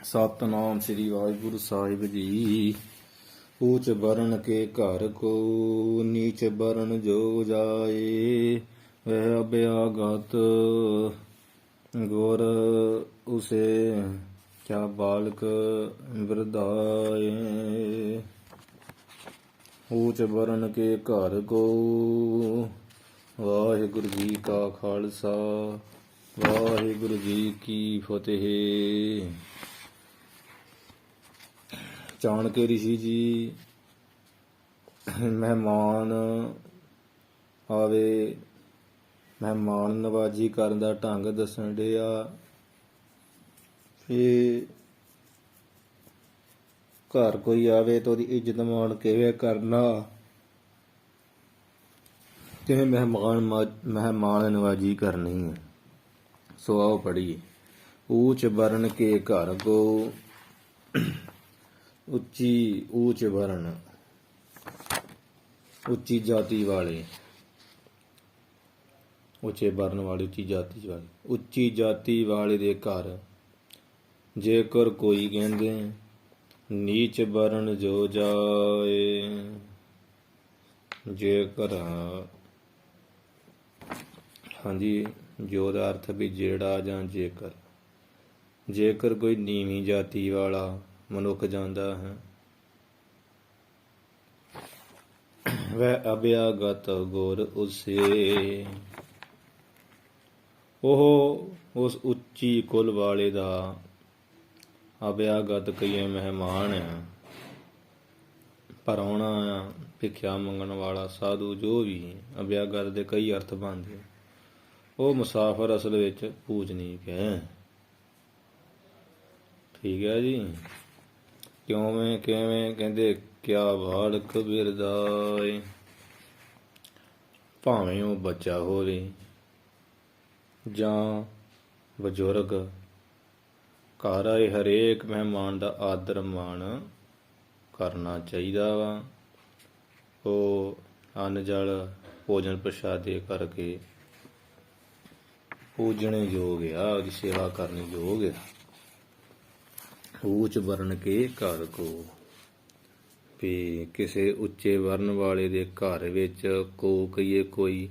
ਸਤਨਾਮ ਸ੍ਰੀ ਵਾਹਿਗੁਰੂ ਸਾਹਿਬ ਜੀ। ਊਚ ਬਰਨ ਕੇ ਘਰ ਕੋ ਨੀਚ ਬਰਨ ਜੋ ਜਾਏ, ਵਹ ਅਭਿਆਗਤ ਗੁਰ ਉਸੇ ਕਿਆ ਬਾਲਕ ਬਿਰਧਾਏ। ਊਚ ਬਰਨ ਕੇ ਘਰ ਕੋ। ਵਾਹਿਗੁਰੂ ਜੀ ਕਾ ਖਾਲਸਾ, ਵਾਹਿਗੁਰੂ ਜੀ ਕੀ ਫਤਿਹ। ਚਾਣਕੇ ਰਿਸ਼ੀ ਜੀ ਮਹਿਮਾਨ ਆਵੇ, ਮਹਿਮਾਨ ਨਵਾਜੀ ਕਰਨ ਦਾ ਢੰਗ ਦੱਸਣ ਡਿਆ। ਇਹ ਘਰ ਕੋਈ ਆਵੇ ਤਾਂ ਉਹਦੀ ਇੱਜ਼ਤ ਮਾਣ ਕਿਵੇਂ ਕਰਨਾ, ਕਿਵੇਂ ਮਹਿਮਾਨ ਨਵਾਜੀ ਕਰਨੀ ਹੈ। ਸੋ ਆਓ ਪੜ੍ਹੀਏ। ਊਚ ਬਰਨ ਕੇ ਘਰ ਕੋ। ਉੱਚੀ ਊਚ ਵਰਨ, ਉੱਚੀ ਜਾਤੀ ਵਾਲੇ, ਉੱਚੇ ਵਰਨ ਵਾਲੇ, ਉੱਚੀ ਜਾਤੀ ਵਾਲੇ। ਉੱਚੀ ਜਾਤੀ ਵਾਲੇ ਦੇ ਘਰ ਜੇਕਰ ਕੋਈ ਕਹਿੰਦੇ ਨੀਚ ਵਰਨ ਜੋ ਜਾਏ। ਜੇਕਰ, ਹਾਂਜੀ, ਜੋ ਦਾ ਅਰਥ ਵੀ ਜਿਹੜਾ ਜਾਂ ਜੇਕਰ। ਜੇਕਰ ਕੋਈ ਨੀਵੀਂ ਜਾਤੀ ਵਾਲਾ ਮਨੁੱਖ ਜਾਂਦਾ ਹੈ, ਵਹ ਅਭਿਆਗਤ ਗੁਰ ਉਸੇ। ਉਹ ਉਸ ਉੱਚੀ ਕੁਲ ਵਾਲੇ ਦਾ ਅਭਿਆਗਤ ਕਈਏ ਮਹਿਮਾਨ ਆ, ਪਰਾਉਣਾ ਆ, ਭਿਖਿਆ ਮੰਗਣ ਵਾਲਾ, ਸਾਧੂ, ਜੋ ਵੀ। ਅਭਿਆਗਤ ਦੇ ਕਈ ਅਰਥ ਬਣਦੇ। ਉਹ ਮੁਸਾਫਰ ਅਸਲ ਵਿੱਚ ਪੂਜਨੀਕ ਹੈ। ਠੀਕ ਹੈ ਜੀ। ਕਿਵੇਂ ਕਹਿੰਦੇ ਕਿਆ ਬਾਲਕ ਬਿਰਦਾਏ। ਭਾਵੇਂ ਉਹ ਬੱਚਾ ਹੋਵੇ ਜਾਂ ਬਜ਼ੁਰਗ, ਘਰ ਆਏ ਹਰੇਕ ਮਹਿਮਾਨ ਦਾ ਆਦਰ ਮਾਣ ਕਰਨਾ ਚਾਹੀਦਾ ਵਾ। ਉਹ ਅੰਨ ਜਲ ਭੋਜਨ ਪ੍ਰਸ਼ਾਦੇ ਕਰਕੇ ਪੂਜਣੇ ਯੋਗ ਆ, ਉਹਦੀ ਸੇਵਾ ਕਰਨੀ ਯੋਗ ਆ। ਊਚ ਵਰਨ ਕੇ ਘਰ ਕੋ। ਵੀ ਕਿਸੇ ਉੱਚੇ ਵਰਨ ਵਾਲੇ ਦੇ ਘਰ ਵਿੱਚ ਕਹੀਏ ਕੋਈ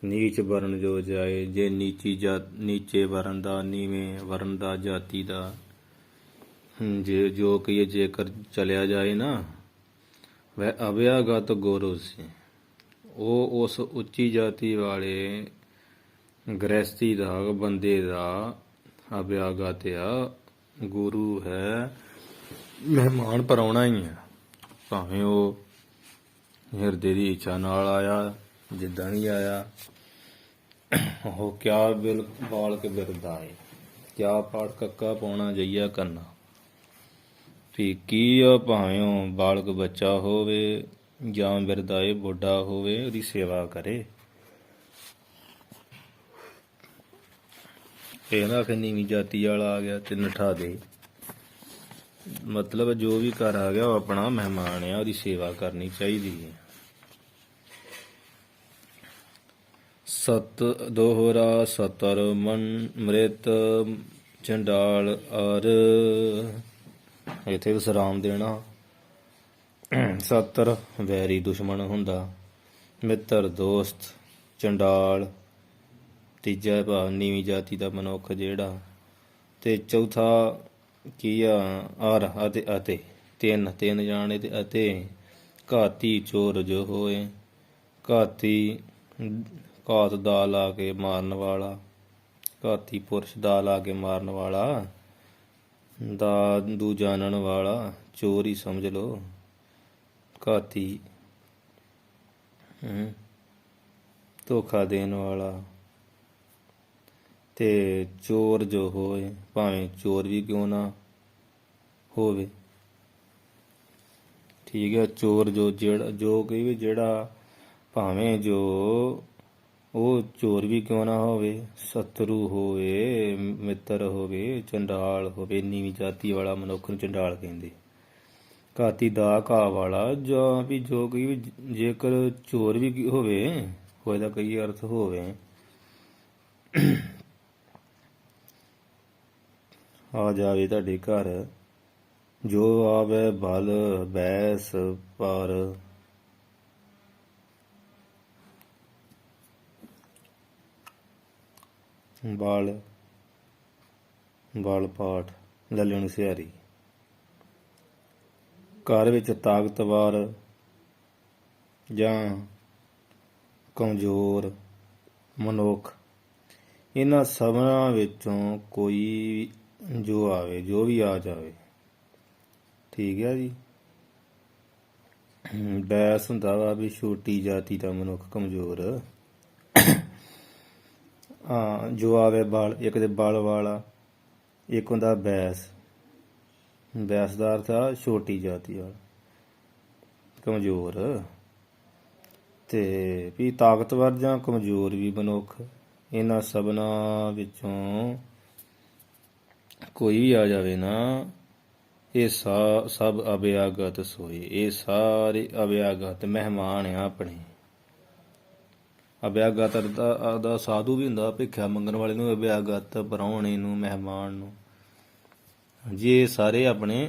ਨੀਚ ਵਰਨ ਜੋ ਜਾਏ। ਜੇ ਨੀਚੇ ਵਰਨ ਦਾ, ਨੀਵੇਂ ਵਰਨ ਦਾ, ਜਾਤੀ ਦਾ ਜੇ ਜੋ ਕਹੀਏ ਜੇਕਰ ਚਲਿਆ ਜਾਏ ਨਾ, ਵੈ ਅਭਿਆਗਤ ਗੁਰੂ ਸੀ। ਉਹ ਉਸ ਉੱਚੀ ਜਾਤੀ ਵਾਲੇ ਗ੍ਰਹਿਸਤੀ ਦਾ, ਬੰਦੇ ਦਾ ਅਭਿਆਗਤ ਆ, ਗੁਰੂ ਹੈ, ਮਹਿਮਾਨ ਪਰਾਉਣਾ ਹੀ ਆ। ਭਾਵੇਂ ਉਹ ਹਿਰਦੇ ਦੀ ਇੱਛਾ ਨਾਲ ਆਇਆ, ਜਿੱਦਾਂ ਵੀ ਆਇਆ। ਉਹ ਕਿਆ ਬਾਲਕ ਬਿਰਧਾਏ। ਕਿਆ ਪਾਠ ਕੱਕਾ ਪਾਉਣਾ ਜਈਆ ਕਰਨਾ। ਵੀ ਕੀ ਆ, ਭਾਵੇਂ ਉਹ ਬਾਲਕ ਬੱਚਾ ਹੋਵੇ ਜਾਂ ਬਿਰਧਾਏ ਬੁੱਢਾ ਹੋਵੇ, ਉਹਦੀ ਸੇਵਾ ਕਰੇ। ਇਹ ਨਾ ਫਿਰ ਨੀਵੀਂ ਜਾਤੀ ਵਾਲਾ ਆ ਗਿਆ ਤੇ ਨਠਾ ਦੇ। ਮਤਲਬ ਜੋ ਵੀ ਘਰ ਆ ਗਿਆ ਉਹ ਆਪਣਾ ਮਹਿਮਾਨ ਆ, ਉਹਦੀ ਸੇਵਾ ਕਰਨੀ ਚਾਹੀਦੀ ਹੈ। ਸਤ ਦੋਹਰਾ ਸਤਰ ਮਨ ਮ੍ਰਿਤ ਚੰਡਾਲ ਅਰ। ਇੱਥੇ ਵਿਸਰਾਮ ਦੇਣਾ। ਸਤਰ ਵੈਰੀ ਦੁਸ਼ਮਣ ਹੁੰਦਾ, ਮਿੱਤਰ ਦੋਸਤ, ਚੰਡਾਲ ਤੀਜਾ ਭਾਵ ਨੀਵੀਂ ਜਾਤੀ ਦਾ ਮਨੁੱਖ ਜਿਹੜਾ, ਤੇ ਚੌਥਾ ਕੀ ਆ ਅਰ ਅਤੇ ਤਿੰਨ ਜਾਣੇ ਤੇ ਅਤੇ ਘਾਤੀ ਚੋਰ ਜੋ ਹੋਏ। ਘਾਤੀ ਘਾਤ ਦਾ ਲਾ ਕੇ ਮਾਰਨ ਵਾਲਾ, ਘਾਤੀ ਪੁਰਸ਼ ਦਾ ਲਾ ਕੇ ਮਾਰਨ ਵਾਲਾ, ਦਾਦੂ ਜਾਣਨ ਵਾਲਾ, ਚੋਰ ਹੀ ਸਮਝ ਲਓ। ਘਾਤੀ ਧੋਖਾ ਦੇਣ ਵਾਲਾ ਤੇ ਚੋਰ ਜੋ ਹੋਏ, ਭਾਵੇਂ ਚੋਰ ਵੀ ਕਿਉਂ ਨਾ ਹੋਵੇ। ਠੀਕ ਹੈ। ਚੋਰ ਜੋ ਕਹੀ ਵੀ ਜਿਹੜਾ, ਭਾਵੇਂ ਜੋ ਉਹ ਚੋਰ ਵੀ ਕਿਉਂ ਨਾ ਹੋਵੇ, ਸ਼ਤਰੂ ਹੋਵੇ, ਮਿੱਤਰ ਹੋਵੇ, ਚੰਡਾਲ ਹੋਵੇ। ਨੀਵੀਂ ਜਾਤੀ ਵਾਲਾ ਮਨੁੱਖ ਨੂੰ ਚੰਡਾਲ ਕਹਿੰਦੇ। ਘਾਤੀ ਦਾ ਘਾਹ ਵਾਲਾ, ਜਾਂ ਵੀ ਜੋ ਕਹੀ ਵੀ ਜੇਕਰ ਚੋਰ ਵੀ ਹੋਵੇ, ਉਹਦਾ ਕਈ ਅਰਥ ਹੋਵੇ। ਆ ਜਾਵੇ ਤੁਹਾਡੇ ਘਰ, ਜੋ ਆਵੇ ਬਲ ਬੈਸ ਪਰ। ਬਲ ਬਲ ਪਾਠ ਲੱਲਣ ਸਿਹਾਰੀ। ਘਰ ਵਿੱਚ ਤਾਕਤਵਰ ਜਾਂ ਕਮਜ਼ੋਰ ਮਨੁੱਖ, ਇਹਨਾਂ ਸਭਨਾਂ ਵਿੱਚੋਂ ਕੋਈ ਜੋ ਆਵੇ, ਜੋ ਵੀ ਆ ਜਾਵੇ, ਠੀਕ ਹੈ ਜੀ। ਬੈਸ ਹੁੰਦਾ ਵਾ ਵੀ ਛੋਟੀ ਜਾਤੀ ਦਾ ਮਨੁੱਖ, ਕਮਜ਼ੋਰ। ਹਾਂ, ਜੋ ਆਵੇ ਬਲ, ਇੱਕ ਦੇ ਬਲ ਵਾਲਾ, ਇੱਕ ਹੁੰਦਾ ਬੈਸ। ਬੈਸ ਦਾ ਅਰਥ ਆ ਛੋਟੀ ਜਾਤੀ ਵਾਲਾ, ਕਮਜ਼ੋਰ। ਤੇ ਵੀ ਤਾਕਤਵਰ ਜਾਂ ਕਮਜ਼ੋਰ ਵੀ ਮਨੁੱਖ, ਇਹਨਾਂ ਸਭਨਾਂ ਵਿੱਚੋਂ ਕੋਈ ਵੀ ਆ ਜਾਵੇ ਨਾ, ਇਹ ਸਭ ਅਭਿਆਗਤ ਸੋਏ। ਇਹ ਸਾਰੇ ਅਭਿਆਗਤ ਮਹਿਮਾਨ ਆ ਆਪਣੇ। ਅਭਿਆਗਤ ਦਾ ਸਾਧੂ ਵੀ ਹੁੰਦਾ, ਭਿੱਖਿਆ ਮੰਗਣ ਵਾਲੇ ਨੂੰ ਅਭਿਆਗਤ, ਪ੍ਰਾਹੁਣੇ ਨੂੰ, ਮਹਿਮਾਨ ਨੂੰ। ਜੇ ਸਾਰੇ ਆਪਣੇ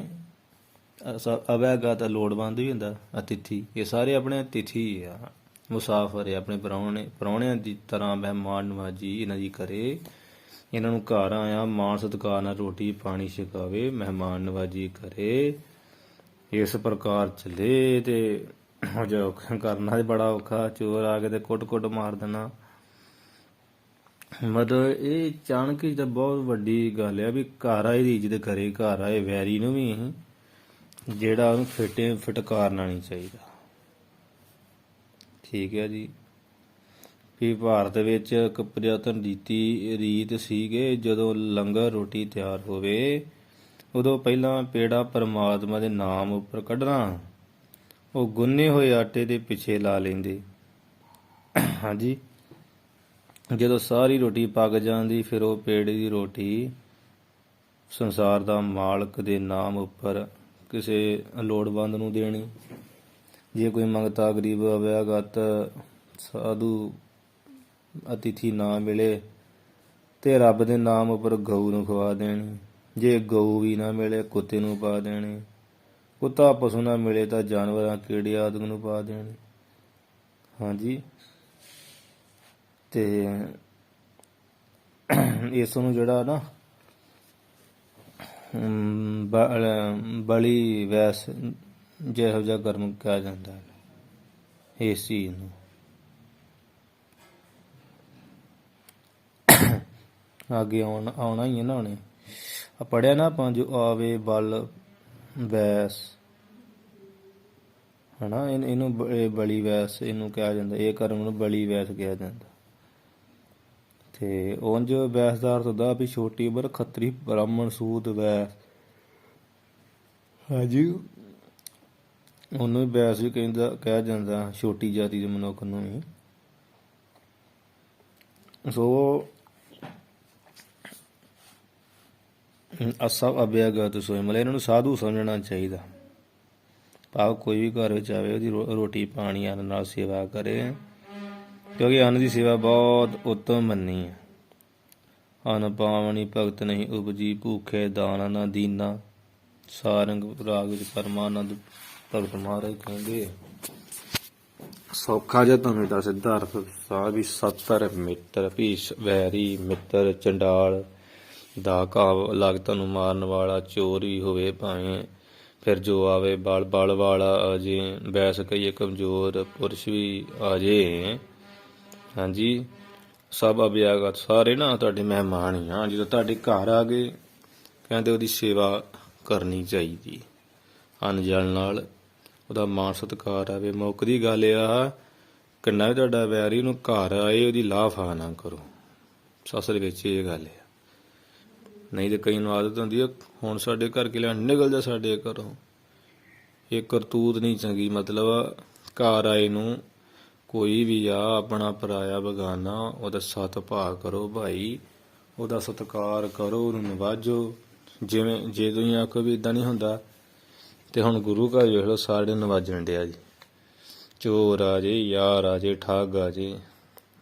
ਅਭਿਆਗਤ ਲੋੜਵੰਦ ਵੀ ਹੁੰਦਾ, ਅਤਿਥੀ। ਇਹ ਸਾਰੇ ਆਪਣੇ ਅਤਿਥੀ ਆ, ਮੁਸਾਫਰ ਆ, ਆਪਣੇ ਪ੍ਰਾਹੁਣਿਆਂ ਦੀ ਤਰ੍ਹਾਂ ਮਹਿਮਾਨ ਨਵਾਜੀ ਇਹਨਾਂ ਦੀ ਕਰੇ। ਇਹਨਾਂ ਨੂੰ ਘਰ ਆਇਆ ਮਾਣ ਸਤਿਕਾਰ ਨਾਲ ਰੋਟੀ ਪਾਣੀ ਛਕਾਵੇ, ਮਹਿਮਾਨ ਨਵਾਜੀ ਕਰੇ। ਇਸ ਪ੍ਰਕਾਰ ਚੱਲੇ ਤੇ ਜੋ ਕਰਨਾ ਤੇ ਬੜਾ ਔਖਾ। ਚੋਰ ਆ ਕੇ ਤੇ ਕੁੱਟ ਮਾਰ ਦੇਣਾ। ਮਤਲਬ ਇਹ ਅਚਾਨਕ ਹੀ ਤਾਂ ਬਹੁਤ ਵੱਡੀ ਗੱਲ ਆ ਵੀ ਘਰ ਆਏ ਦੀ ਇੱਜ਼ਤ ਕਰੇ। ਘਰ ਆਏ ਵੈਰੀ ਨੂੰ ਵੀ ਜਿਹੜਾ ਉਹਨੂੰ ਫਿਟਕਾਰਨਾ ਨਹੀਂ ਚਾਹੀਦਾ, ਠੀਕ ਹੈ ਜੀ। ਵੀ ਭਾਰਤ ਵਿੱਚ ਇੱਕ ਪੁਰਾਤਨ ਰੀਤ ਸੀਗੇ, ਜਦੋਂ ਲੰਗਰ ਰੋਟੀ ਤਿਆਰ ਹੋਵੇ ਉਦੋਂ ਪਹਿਲਾਂ ਪੇੜਾ ਪਰਮਾਤਮਾ ਦੇ ਨਾਮ ਉੱਪਰ ਕੱਢਣਾ। ਉਹ ਗੁੰਨੇ ਹੋਏ ਆਟੇ ਦੇ ਪਿੱਛੇ ਲਾ ਲੈਂਦੇ। ਹਾਂਜੀ, ਜਦੋਂ ਸਾਰੀ ਰੋਟੀ ਪੱਕ ਜਾਂਦੀ, ਫਿਰ ਉਹ ਪੇੜੇ ਦੀ ਰੋਟੀ ਸੰਸਾਰ ਦਾ ਮਾਲਕ ਦੇ ਨਾਮ ਉੱਪਰ ਕਿਸੇ ਲੋੜਵੰਦ ਨੂੰ ਦੇਣੀ। ਜੇ ਕੋਈ ਮੰਗਤਾ ਗਰੀਬ ਅਭਿਆਗਤ ਸਾਧੂ ਅਤਿਥੀ ਨਾ ਮਿਲੇ ਤੇ ਰੱਬ ਦੇ ਨਾਮ ਉੱਪਰ ਗਊ ਨੂੰ ਖਵਾ ਦੇਣੀ। ਜੇ ਗਊ ਵੀ ਨਾ ਮਿਲੇ, ਕੁੱਤੇ ਨੂੰ ਪਾ ਦੇਣੀ। ਕੁੱਤਾ ਪਸ਼ੂ ਨਾ ਮਿਲੇ ਤਾਂ ਜਾਨਵਰਾਂ, ਕੀੜੇ ਆਦਿ ਨੂੰ ਪਾ ਦੇਣੀ। ਹਾਂਜੀ, ਤੇ ਇਸ ਨੂੰ ਜਿਹੜਾ ਨਾ ਬਲੀ ਵੈਸ ਜਿਹੋ ਜਿਹਾ ਕਰਮ ਕਿਹਾ ਜਾਂਦਾ ਹੈ ਇਸ ਚੀਜ਼ ਨੂੰ। ਅੱਗੇ ਆਉਣਾ ਹੀ ਹੈ ਨਾ ਉਹਨੇ। ਪੜ੍ਹਿਆ ਨਾ ਆਪਾਂ, ਜੋ ਆਵੇ ਬਲ ਵੈਸ, ਹਨਾ। ਇਹਨੂੰ ਬਲੀ ਵੈਸ ਇਹਨੂੰ ਕਿਹਾ ਜਾਂਦਾ, ਇਹ ਕਰਮ ਨੂੰ ਬਲੀ ਵੈਸ ਕਿਹਾ ਜਾਂਦਾ। ਤੇ ਉਂਝ ਵੈਸ ਦਾ ਅਰਥ ਹੁੰਦਾ ਵੀ ਛੋਟੀ ਉਮਰ, ਖੱਤਰੀ, ਬ੍ਰਾਹਮਣ, ਸੂਦ, ਵੈਸ। ਹਾਂਜੀ, ਉਹਨੂੰ ਵੀ ਵੈਸ ਵੀ ਕਿਹਾ ਜਾਂਦਾ, ਛੋਟੀ ਜਾਤੀ ਦੇ ਮਨੁੱਖ ਨੂੰ ਵੀ। ਸੋ ਸਭ ਅਭਿਆਗਤ ਸੋਏ, ਮਤਲਬ ਇਹਨਾਂ ਨੂੰ ਸਾਧੂ ਸਮਝਣਾ ਚਾਹੀਦਾ। ਭਾਵ ਕੋਈ ਵੀ ਘਰ ਵਿੱਚ ਆਵੇ ਉਹਦੀ ਰੋਟੀ ਪਾਣੀ ਅੰਨ ਨਾਲ ਸੇਵਾ ਕਰੇ, ਕਿਉਂਕਿ ਅੰਨ ਦੀ ਸੇਵਾ ਬਹੁਤ ਉੱਤਮ ਮੰਨੀ ਹੈ। ਅੰਨ ਪਾਵਣੀ ਭਗਤ ਨਹੀਂ ਉਪਜੀ, ਭੂਖੇ ਦਾਨ ਨਾ ਦੀਨਾ। ਸਾਰੰਗ ਰਾਗ ਵਿੱਚ ਪਰਮਾਨੰਦ ਭਗਤ ਮਹਾਰਾਜ ਕਹਿੰਦੇ ਸੌਖਾ ਜਿਹਾ ਤੁਹਾਨੂੰ ਦਾ ਸਿੱਧਾ ਅਰਥ ਸਾਹਿਬ ਵੀ ਸਤਰ ਮਿੱਤਰ, ਭੀਸ਼ ਵੈਰੀ, ਮਿੱਤਰ ਚੰਡਾਲ ਦਾ ਘਾਵ ਲੱਗ ਤੁਹਾਨੂੰ ਮਾਰਨ ਵਾਲਾ, ਚੋਰ ਵੀ ਹੋਵੇ ਭਾਵੇਂ, ਫਿਰ ਜੋ ਆਵੇ ਬਲ ਵਾਲਾ ਆ ਜੇ, ਬੈਸ ਕਹੀਏ ਕਮਜ਼ੋਰ ਪੁਰਸ਼ ਵੀ ਆ ਜੇ। ਹਾਂਜੀ, ਸਭ ਅਭਿਆਗਤ ਸਾਰੇ ਨਾ ਤੁਹਾਡੇ ਮਹਿਮਾਨ ਹੀ ਆ। ਜਦੋਂ ਤੁਹਾਡੇ ਘਰ ਆ ਗਏ, ਕਹਿੰਦੇ ਉਹਦੀ ਸੇਵਾ ਕਰਨੀ ਚਾਹੀਦੀ, ਅੰਨ ਜਲ ਨਾਲ ਉਹਦਾ ਮਾਣ ਸਤਿਕਾਰ ਆਵੇ। ਮੁੱਕ ਦੀ ਗੱਲ ਆ, ਕਿੰਨਾ ਵੀ ਤੁਹਾਡਾ ਵੈਰੀ ਉਹਨੂੰ ਘਰ ਆਏ ਉਹਦੀ ਲਾਫਾ ਨਾ ਕਰੋ। ਅਸਲ ਵਿੱਚ ਇਹ ਗੱਲ ਆ। ਨਹੀਂ ਤਾਂ ਕਈ ਨੂੰ ਆਦਤ ਹੁੰਦੀ ਆ, ਹੁਣ ਸਾਡੇ ਘਰ ਕੇ ਲੈਣ ਨਿਕਲ ਜਾ ਸਾਡੇ ਘਰੋਂ। ਇਹ ਕਰਤੂਤ ਨਹੀਂ ਚੰਗੀ। ਮਤਲਬ ਘਰ ਆਏ ਨੂੰ ਕੋਈ ਵੀ ਆ ਆਪਣਾ ਪਰਾਇਆ ਬਗਾਨਾ, ਉਹਦਾ ਸਤਿਭਾਅ ਕਰੋ ਭਾਈ, ਉਹਦਾ ਸਤਿਕਾਰ ਕਰੋ, ਉਹਨੂੰ ਨਿਵਾਜੋ। ਜਿਵੇਂ ਜੇ ਤੁਸੀਂ ਆਖੋ ਵੀ ਇੱਦਾਂ ਨਹੀਂ ਹੁੰਦਾ, ਤੇ ਹੁਣ ਗੁਰੂ ਘਰ ਵੇਖ ਲਓ, ਸਾਰੇ ਨਿਵਾਜਣ ਡਿਆ ਜੀ। ਚੋਰ ਆ ਜੇ, ਯਾਰ ਆ ਜੇ, ਠੱਗ ਆ ਜੇ,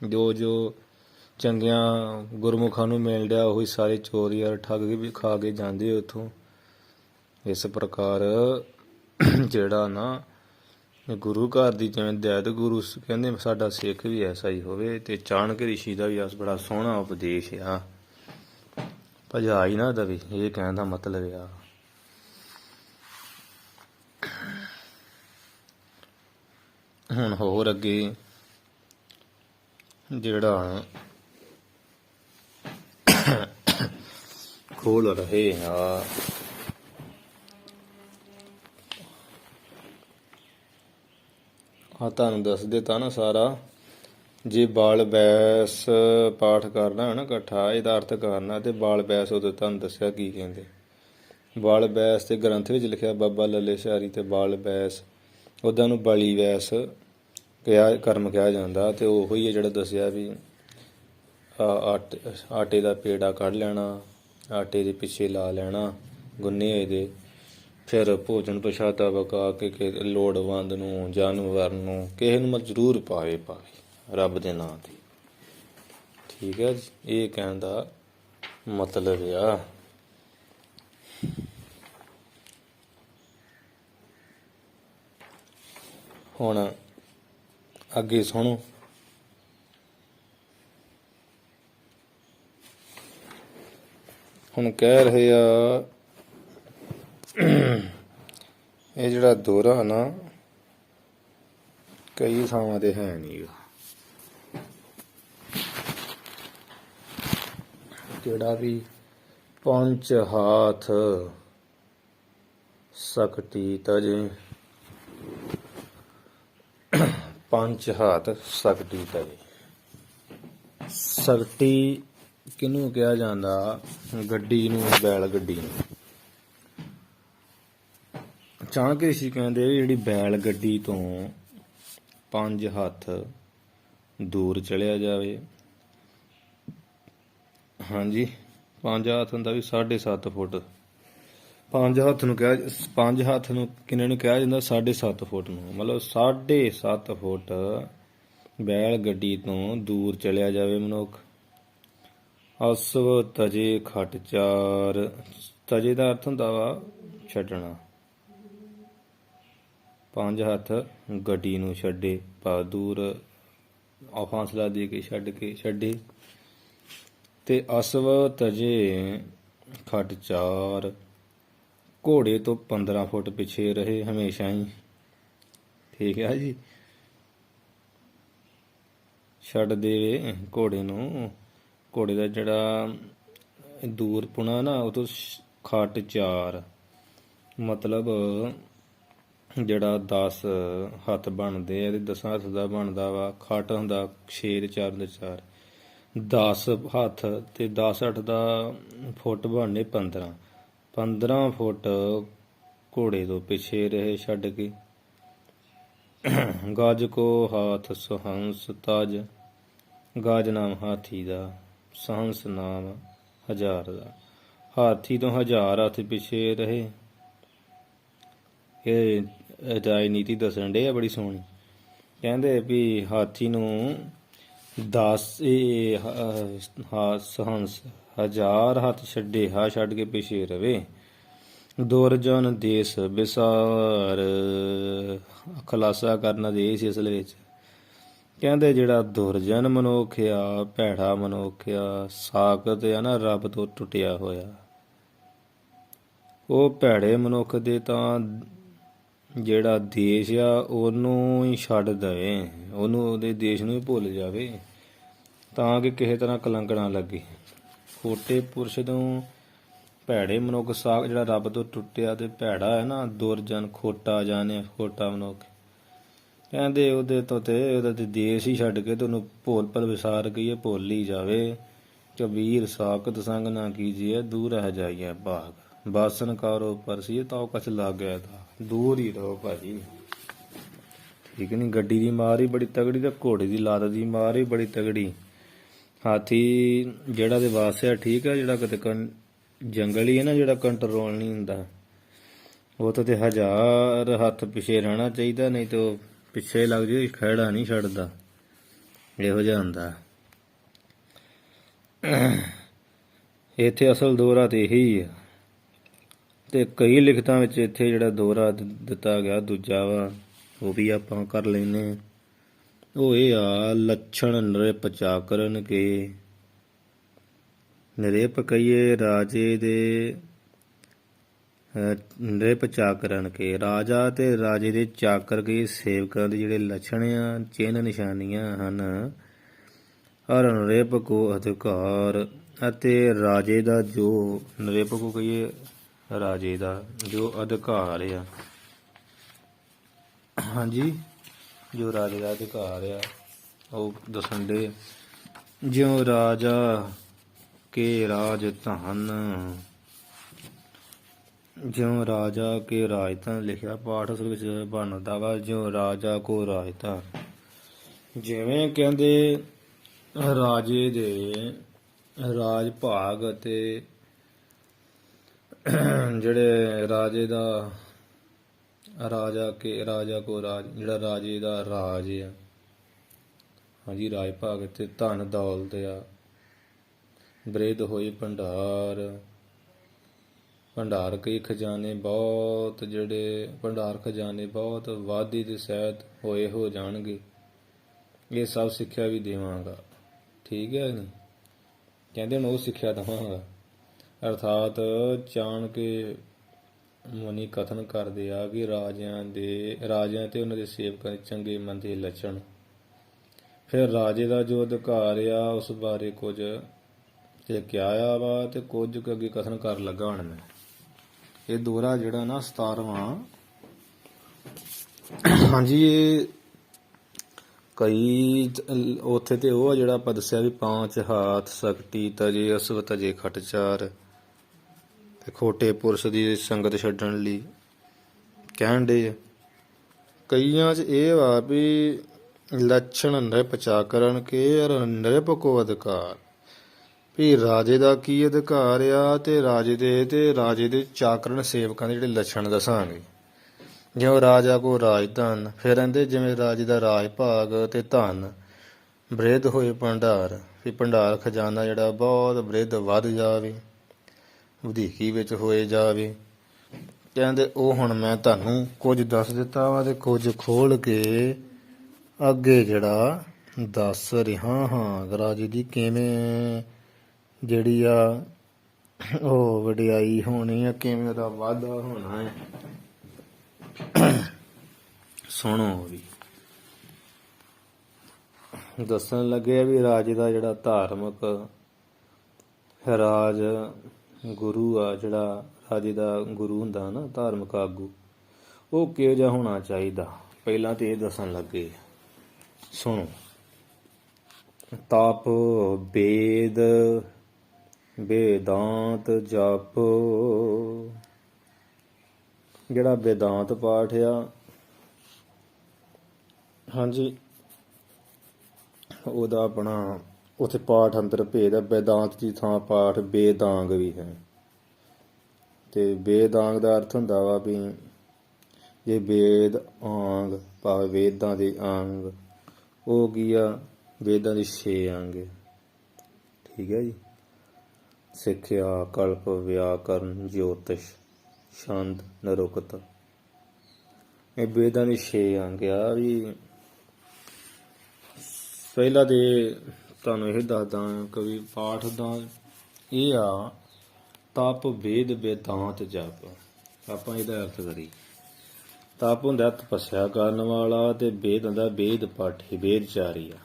ਜੋ ਚੰਗਿਆਂ ਗੁਰਮੁਖਾਂ ਨੂੰ ਮਿਲ ਲਿਆ ਉਹੀ ਸਾਰੇ ਚੋਰ ਯਾਰ ਠੱਗ ਵੀ ਖਾ ਕੇ ਜਾਂਦੇ ਉੱਥੋਂ। ਇਸ ਪ੍ਰਕਾਰ ਜਿਹੜਾ ਨਾ ਗੁਰੂ ਘਰ ਦੀ ਜਿਵੇਂ ਦੈਤ ਗੁਰੂ ਕਹਿੰਦੇ ਸਾਡਾ ਸਿੱਖ ਵੀ ਐਸਾ ਹੀ ਹੋਵੇ। ਤੇ ਚਾਣਕ ਰਿਸ਼ੀ ਦਾ ਵੀ ਬੜਾ ਸੋਹਣਾ ਉਪਦੇਸ਼ ਆ, ਭਜਾ ਹੀ ਨਾ ਦਵੇ, ਇਹ ਕਹਿਣ ਦਾ ਮਤਲਬ ਆ। ਹੁਣ ਹੋਰ ਅੱਗੇ ਜਿਹੜਾ ਖੋਲ ਰਹੇ ਆ ਤੁਹਾਨੂੰ ਦੱਸ ਦਿੱਤਾ ਨਾ ਸਾਰਾ। ਜੇ ਬਾਲ ਬੈਸ ਪਾਠ ਕਰਨਾ ਹੈ ਨਾ ਇਕੱਠਾ, ਇਹਦਾ ਅਰਥ ਕਰਨਾ, ਤੇ ਬਾਲ ਬੈਸ ਉਦੋਂ ਤੁਹਾਨੂੰ ਦੱਸਿਆ ਕੀ ਕਹਿੰਦੇ। ਬਾਲ ਬੈਸ ਤੇ ਗ੍ਰੰਥ ਵਿੱਚ ਲਿਖਿਆ ਬਾਬਾ ਲੱਲੇ ਸ਼ਾਰੀ ਤੇ ਬਾਲ ਬੈਸ, ਉੱਦਾਂ ਨੂੰ ਬਲੀ ਵੈਸ ਕਿਹਾ ਕਰਮ ਕਿਹਾ ਜਾਂਦਾ। ਤੇ ਉਹੋ ਹੀ ਹੈ ਜਿਹੜਾ ਦੱਸਿਆ ਵੀ ਆਟੇ ਦਾ ਪੇੜਾ ਕੱਢ ਲੈਣਾ, ਆਟੇ ਦੇ ਪਿੱਛੇ ਲਾ ਲੈਣਾ ਗੁੰਨੇ ਹੋਏ ਦੇ, ਫਿਰ ਭੋਜਨ ਪ੍ਰਸ਼ਾਦਾ ਪਕਾ ਕੇ ਲੋੜਵੰਦ ਨੂੰ, ਜਾਨਵਰ ਨੂੰ, ਕਿਸੇ ਨੂੰ ਜ਼ਰੂਰ ਪਾਵੇ ਰੱਬ ਦੇ ਨਾਂ 'ਤੇ। ਠੀਕ ਹੈ ਜੀ, ਇਹ ਕਹਿਣ ਦਾ ਮਤਲਬ ਆ। ਹੁਣ ਅੱਗੇ ਸੁਣੋ। ਹੁਣ ਕਹਿ ਰਹੇ ਆ ਇਹ ਜਿਹੜਾ ਦੋਹਰਾ ਨਾ ਕਈ ਥਾਵਾਂ ਤੇ ਹੈ ਨਹੀਂ ਗਾ, ਜਿਹੜਾ ਵੀ ਪੰਜ ਹਾਥ ਸਕਤੀ ਤਜੇ, ਪੰਜ ਹਾਥ ਸਕਤੀ ਤਜੇ। ਸਕਤੀ ਕਿਹਨੂੰ ਕਿਹਾ ਜਾਂਦਾ? ਗੱਡੀ ਨੂੰ, ਬੈਲ ਗੱਡੀ ਨੂੰ। ਚਾਣਕ ਰਿਸ਼ੀ ਕਹਿੰਦੇ ਜਿਹੜੀ ਬੈਲ ਗੱਡੀ ਤੋਂ 5 ਹੱਥ ਦੂਰ ਚਲਿਆ ਜਾਵੇ। ਹਾਂਜੀ, 5 ਹੱਥ ਹੁੰਦਾ ਵੀ 7.5 ਫੁੱਟ। 5 ਹੱਥ ਨੂੰ ਕਿਹਾ, 5 ਹੱਥ ਨੂੰ ਕਿੰਨੇ ਨੂੰ ਕਿਹਾ ਜਾਂਦਾ? 7.5 ਫੁੱਟ ਨੂੰ। ਮਤਲਬ 7.5 ਫੁੱਟ ਬੈਲ ਗੱਡੀ ਤੋਂ ਦੂਰ ਚਲਿਆ ਜਾਵੇ ਮਨੁੱਖ। ਅਸਵ ਤਜੇ ਖਟ ਚਾਰ, ਤਜੇ ਦਾ ਅਰਥ ਹੁੰਦਾ ਵਾ ਛੱਡਣਾ। 5 ਹੱਥ ਗੱਡੀ ਨੂੰ ਛੱਡੇ, ਭਾ ਦੂਰ ਫਾਸਲਾ ਦੇ ਕੇ ਛੱਡੇ। ਤੇ ਅਸਵ ਤਜੇ ਖਟ ਚਾਰ, ਘੋੜੇ ਤੋਂ 15 ਫੁੱਟ ਪਿੱਛੇ ਰਹੇ ਹਮੇਸ਼ਾ ਹੀ। ਠੀਕ ਹੈ ਜੀ, ਛੱਡ ਦੇਵੇ ਘੋੜੇ ਨੂੰ। ਘੋੜੇ ਦਾ ਜਿਹੜਾ ਦੂਰ ਪੁਣਾ ਨਾ ਉਹ ਤੋਂ ਖਟ ਚਾਰ, ਮਤਲਬ ਜਿਹੜਾ 10 ਹੱਥ ਬਣਦੇ ਆ, 10 ਹੱਥ ਦਾ ਬਣਦਾ ਵਾ। ਖਟ ਹੁੰਦਾ 6 ਤੇ 4 ਦੇ 4, 10 ਹੱਥ ਤੇ 10 8 ਦਾ ਫੁੱਟ ਬਣਨੇ 15। 15 ਫੁੱਟ ਘੋੜੇ ਤੋਂ ਪਿੱਛੇ ਰਹੇ ਛੱਡ ਕੇ। ਗਜ ਕੋ ਹਾਥ ਸਹੰਸ ਤਜ, ਗਜ ਨਾਮ ਹਾਥੀ ਦਾ, ਸਹੰਸ ਨਾਮ 1000 ਦਾ। ਹਾਥੀ ਤੋਂ 1000 ਹੱਥ ਪਿੱਛੇ ਰਹੇ। ਇਹ ਰਾਜਨੀਤੀ ਦੱਸਣ ਡੇ ਆ ਬੜੀ ਸੋਹਣੀ। ਕਹਿੰਦੇ ਵੀ ਹਾਥੀ ਨੂੰ 10 ਸਹੰਸ 1000 ਹੱਥ ਛੱਡੇ, ਛੱਡ ਕੇ ਪਿੱਛੇ ਰਵੇ। ਦੁਰਜਨ ਦੇਸ ਵਿਸਾਰ, ਖੁਲਾਸਾ ਕਰਨਾ ਦੇਸ਼ ਅਸਲ ਵਿੱਚ। ਕਹਿੰਦੇ ਜਿਹੜਾ ਦੁਰਜਨ ਮਨੁੱਖ ਆ, ਭੈੜਾ ਮਨੁੱਖ ਆ, ਸਾਕਤ ਆ ਨਾ ਰੱਬ ਤੋਂ ਟੁੱਟਿਆ ਹੋਇਆ, ਉਹ ਭੈੜੇ ਮਨੁੱਖ ਦੇ ਤਾਂ ਜਿਹੜਾ ਦੇਸ਼ ਆ ਉਹਨੂੰ ਹੀ ਛੱਡ ਦੇਵੇ, ਉਹਨੂੰ ਉਹਦੇ ਦੇਸ਼ ਨੂੰ ਹੀ ਭੁੱਲ ਜਾਵੇ, ਤਾਂ ਕਿ ਕਿਸੇ ਤਰ੍ਹਾਂ ਕਲੰਕ ਨਾ ਲੱਗੇ। ਖੋਟੇ ਪੁਰਸ਼ ਤੋਂ ਭੈੜੇ ਮਨੁੱਖ, ਸਾਕ ਜਿਹੜਾ ਰੱਬ ਤੋਂ ਟੁੱਟਿਆ ਤੇ ਭੈੜਾ ਹੈ ਨਾ, ਦੁਰਜਨ ਖੋਟਾ ਜਾਣੇ, ਖੋਟਾ ਮਨੁੱਖ। ਕਹਿੰਦੇ ਉਹਦੇ ਤੋਂ ਤੇ ਉਹਦਾ ਤੇ ਦੇਸ਼ ਹੀ ਛੱਡ ਕੇ ਤੁਹਾਨੂੰ ਭੁੱਲ ਵਿਸਾਰ ਗਈ, ਭੁੱਲ ਹੀ ਜਾਵੇ। ਕਬੀਰ ਸਾਕਤ ਸੰਗ ਨਾ ਕੀਜੀਏ, ਦੂਰ ਰਹਿ ਜਾਈਏ ਭਾਗ, ਬਾਸਨ ਕਾਰੋ ਪਰਸੀਏ ਤਾਂ ਕਛ ਲੱਗ ਗਿਆ ਤਾਂ, ਦੂਰ ਹੀ ਰਹੋ ਭਾਜੀ। ਠੀਕ ਨਹੀਂ? ਗੱਡੀ ਦੀ ਮਾਰ ਹੀ ਬੜੀ ਤਗੜੀ ਤੇ ਘੋੜੇ ਦੀ ਲਾਤ ਦੀ ਮਾਰ ਹੀ ਬੜੀ ਤਗੜੀ। ਹਾਥੀ ਜਿਹੜਾ ਦੇ ਵਾਸਿਆ ਠੀਕ ਹੈ, ਜਿਹੜਾ ਕਿਤੇ ਜੰਗਲ ਹੀ ਹੈ ਨਾ, ਜਿਹੜਾ ਕੰਟਰੋਲ ਨਹੀਂ ਹੁੰਦਾ, ਉਹ ਤਾਂ ਤੇ 1000 ਹੱਥ ਪਿੱਛੇ ਰਹਿਣਾ ਚਾਹੀਦਾ, ਨਹੀਂ ਤਾਂ ਪਿੱਛੇ ਲੱਗ ਜੇ, ਖਹਿੜਾ ਨਹੀਂ ਛੱਡਦਾ, ਇਹੋ ਜਿਹਾ ਹੁੰਦਾ। ਇੱਥੇ ਅਸਲ ਦੋਹਰਾ ਤੇ ਇਹੀ ਆ, ਤੇ ਕਈ ਲਿਖਤਾਂ ਵਿੱਚ ਇੱਥੇ ਜਿਹੜਾ ਦੋਹਰਾ ਦਿੱਤਾ ਗਿਆ ਦੂਜਾ ਵਾ, ਉਹ ਵੀ ਆਪਾਂ ਕਰ ਲੈਨੇ। ਉਹ ਇਹ ਆ, ਲੱਛਣ ਨ੍ਰਿਪ ਚਾਕਰਨ ਕੇ। ਨ੍ਰਿਪ ਕਹੀਏ ਰਾਜੇ ਦੇ, ਨ੍ਰਿਪ ਚਾਕਰਨ ਕੇ, ਰਾਜਾ ਤੇ ਰਾਜੇ ਦੇ ਚਾਕਰ ਕੇ ਸੇਵਕਾਂ ਦੇ ਜਿਹੜੇ ਲੱਛਣ ਆ, ਚਿੰਨ੍ਹ ਨਿਸ਼ਾਨੀਆਂ ਹਨ। ਔਰ ਨ੍ਰਿਪ ਕੋ ਅਧਿਕਾਰ, ਅਤੇ ਰਾਜੇ ਦਾ ਜੋ, ਨ੍ਰਿਪ ਕੋ ਕਹੀਏ ਰਾਜੇ ਦਾ ਜੋ ਅਧਿਕਾਰ ਆ, ਹਾਂਜੀ, ਜੋ ਰਾਜੇ ਦਾ ਅਧਿਕਾਰ ਆ ਉਹ ਦੱਸਣ ਦੇ। ਜਿਉ ਰਾਜਾ ਕੇ ਰਾਜ ਧਨ, ਜਿਉ ਰਾਜਾ ਕੇ ਰਾਜ ਧਨ ਲਿਖਿਆ ਪਾਠ ਉਸ ਵਿੱਚ ਬਣਦਾ ਵਾ, ਜਿਉ ਰਾਜਾ ਕੋ ਰਾਜ ਧਨ। ਜਿਵੇਂ ਕਹਿੰਦੇ ਰਾਜੇ ਦੇ ਰਾਜ ਭਾਗ ਅਤੇ ਜਿਹੜੇ ਰਾਜੇ ਦਾ, ਰਾਜਾ ਕੋ ਰਾਜ, ਜਿਹੜਾ ਰਾਜੇ ਦਾ ਰਾਜ ਆ, ਹਾਂਜੀ, ਰਾਜ ਭਾਗ ਤੇ ਧਨ ਦੌਲਤ ਆ। ਬ੍ਰਿਧ ਹੋਏ ਭੰਡਾਰ, ਭੰਡਾਰ ਕਈ ਖਜ਼ਾਨੇ ਬਹੁਤ, ਜਿਹੜੇ ਭੰਡਾਰ ਖਜ਼ਾਨੇ ਬਹੁਤ ਵਾਧੀ ਦੇ ਸਹਿਤ ਹੋਏ ਹੋ ਜਾਣਗੇ। ਇਹ ਸਭ ਸਿੱਖਿਆ ਵੀ ਦੇਵਾਂਗਾ, ਠੀਕ ਹੈ ਨਹੀਂ, ਕਹਿੰਦੇ ਹੁਣ ਉਹ ਸਿੱਖਿਆ ਦੇਵਾਂਗਾ। ਅਰਥਾਤ ਚਾਣ ਕੇ ਮੁਨੀ ਕਥਨ ਕਰਦੇ ਆ ਕਿ ਰਾਜਿਆਂ ਤੇ ਉਹਨਾਂ ਦੇ ਸੇਵਕਾਂ ਦੇ ਚੰਗੇ ਮੰਦੇ ਲੱਛਣ। ਫਿਰ ਰਾਜੇ ਦਾ ਜੋ ਅਧਿਕਾਰ ਆ ਉਸ ਬਾਰੇ ਕੁਝ ਲਿਖਿਆ ਆ ਵਾ, ਤੇ ਕੁਝ ਕੁ ਅੱਗੇ ਕਥਨ ਕਰ ਲੱਗਾ ਹੁਣ ਮੈਂ। ਇਹ ਦੋਹਰਾ ਜਿਹੜਾ ਨਾ 17ਵਾਂ, ਹਾਂਜੀ, ਇਹ ਕਈ ਉੱਥੇ ਤੇ ਉਹ ਆ ਜਿਹੜਾ ਆਪਾਂ ਦੱਸਿਆ ਵੀ 5 ਹਾਥ ਸਕਤੀ ਤਜੇ ਅਸਵ ਤਜੇ ਖਟਚਾਰ, ਤੇ ਖੋਟੇ ਪੁਰਸ਼ ਦੀ ਸੰਗਤ ਛੱਡਣ ਲਈ ਕਹਿਣ ਦੇ। ਕਈਆਂ 'ਚ ਇਹ ਵਾ ਵੀ ਲੱਛਣ ਨ੍ਰਿਪ ਚਾਕਰਨ ਕੇ ਔਰ ਨ੍ਰਿਪ ਕੋ ਅਧਿਕਾਰ, ਵੀ ਰਾਜੇ ਦਾ ਕੀ ਅਧਿਕਾਰ ਆ ਤੇ ਰਾਜੇ ਦੇ ਚਾਕਰਨ ਸੇਵਕਾਂ ਦੇ ਜਿਹੜੇ ਲੱਛਣ ਦੱਸਾਂਗੇ। ਜਿਉਂ ਰਾਜਾ ਕੋ ਰਾਜ ਧਨ, ਫਿਰ ਕਹਿੰਦੇ ਜਿਵੇਂ ਰਾਜੇ ਦਾ ਰਾਜ ਭਾਗ ਤੇ ਧਨ। ਬ੍ਰਿਧ ਹੋਏ ਭੰਡਾਰ, ਵੀ ਭੰਡਾਰ ਖਜ਼ਾਨਾ ਜਿਹੜਾ ਬਹੁਤ ਬ੍ਰਿਧ ਵੱਧ ਜਾਵੇ, ਵਧੀਕੀ ਵਿੱਚ ਹੋਏ ਜਾਵੇ। ਕਹਿੰਦੇ ਉਹ ਹੁਣ ਮੈਂ ਤੁਹਾਨੂੰ ਕੁਝ ਦੱਸ ਦਿੱਤਾ ਵਾ ਤੇ ਕੁਝ ਖੋਲ ਕੇ ਅੱਗੇ ਜਿਹੜਾ ਦੱਸ ਰਿਹਾ ਹਾਂ। ਰਾਜੇ ਦੀ ਕਿਵੇਂ ਜਿਹੜੀ ਆ ਉਹ ਵਡਿਆਈ ਹੋਣੀ ਆ, ਕਿਵੇਂ ਦਾ ਵਾਧਾ ਹੋਣਾ ਹੈ, ਸੁਣੋ ਵੀ। ਦੱਸਣ ਲੱਗੇ ਵੀ ਰਾਜੇ ਦਾ ਜਿਹੜਾ ਧਾਰਮਿਕ ਰਾਜ ਗੁਰੂ ਆ, ਜਿਹੜਾ ਰਾਜੇ ਦਾ ਗੁਰੂ ਹੁੰਦਾ ਨਾ, ਧਾਰਮਿਕ ਆਗੂ, ਉਹ ਕਿਹੋ ਜਿਹਾ ਹੋਣਾ ਚਾਹੀਦਾ। ਪਹਿਲਾਂ ਤੇ ਇਹ ਦੱਸਣ ਲੱਗੇ, ਸੁਣੋ। ਤਪ ਵੇਦ ਵੇਦਾਂਤ ਜਪ, ਜਿਹੜਾ ਵੇਦਾਂਤ ਪਾਠ ਆ, ਹਾਂਜੀ, ਉਹਦਾ ਆਪਣਾ ਉੱਥੇ ਪਾਠ ਅੰਦਰ ਭੇਦ ਹੈ। ਵੇਦਾਂਤ ਦੀ ਥਾਂ ਪਾਠ ਵੇਦਾਂਗ ਵੀ ਹੈ, ਤੇ ਵੇਦਾਂਗ ਦਾ ਅਰਥ ਹੁੰਦਾ ਵਾ ਵੀ ਜੇ ਵੇਦ ਆਂਗ ਭਾਵੇਂ ਵੇਦਾਂ ਦੇ ਅੰਗ, ਉਹ ਕੀ ਆ, ਵੇਦਾਂ ਦੇ 6 ਅੰਗ, ਠੀਕ ਹੈ ਜੀ। ਸਿੱਖਿਆ, ਕਲਪ, ਵਿਆਕਰਨ, ਜੋਤਿਸ਼, ਛੰਦ, ਨਰੁਕਤ, ਇਹ ਵੇਦਾਂ ਦੇ 6 ਅੰਗ ਆ। ਵੀ ਪਹਿਲਾਂ ਤੇ ਤੁਹਾਨੂੰ ਇਹ ਦੱਸਦਾ ਕਿ ਪਾਠ ਦਾ ਇਹ ਆ, ਤਪ ਵੇਦ ਵੇਦਾਂਤ ਜਪ। ਆਪਾਂ ਇਹਦਾ ਅਰਥ ਕਰੀਏ, ਤਪ ਹੁੰਦਾ ਤਪੱਸਿਆ ਕਰਨ ਵਾਲਾ, ਤੇ ਵੇਦ ਹੁੰਦਾ ਵੇਦ ਪਾਠੀ, ਵੇਦਚਾਰੀ ਆ,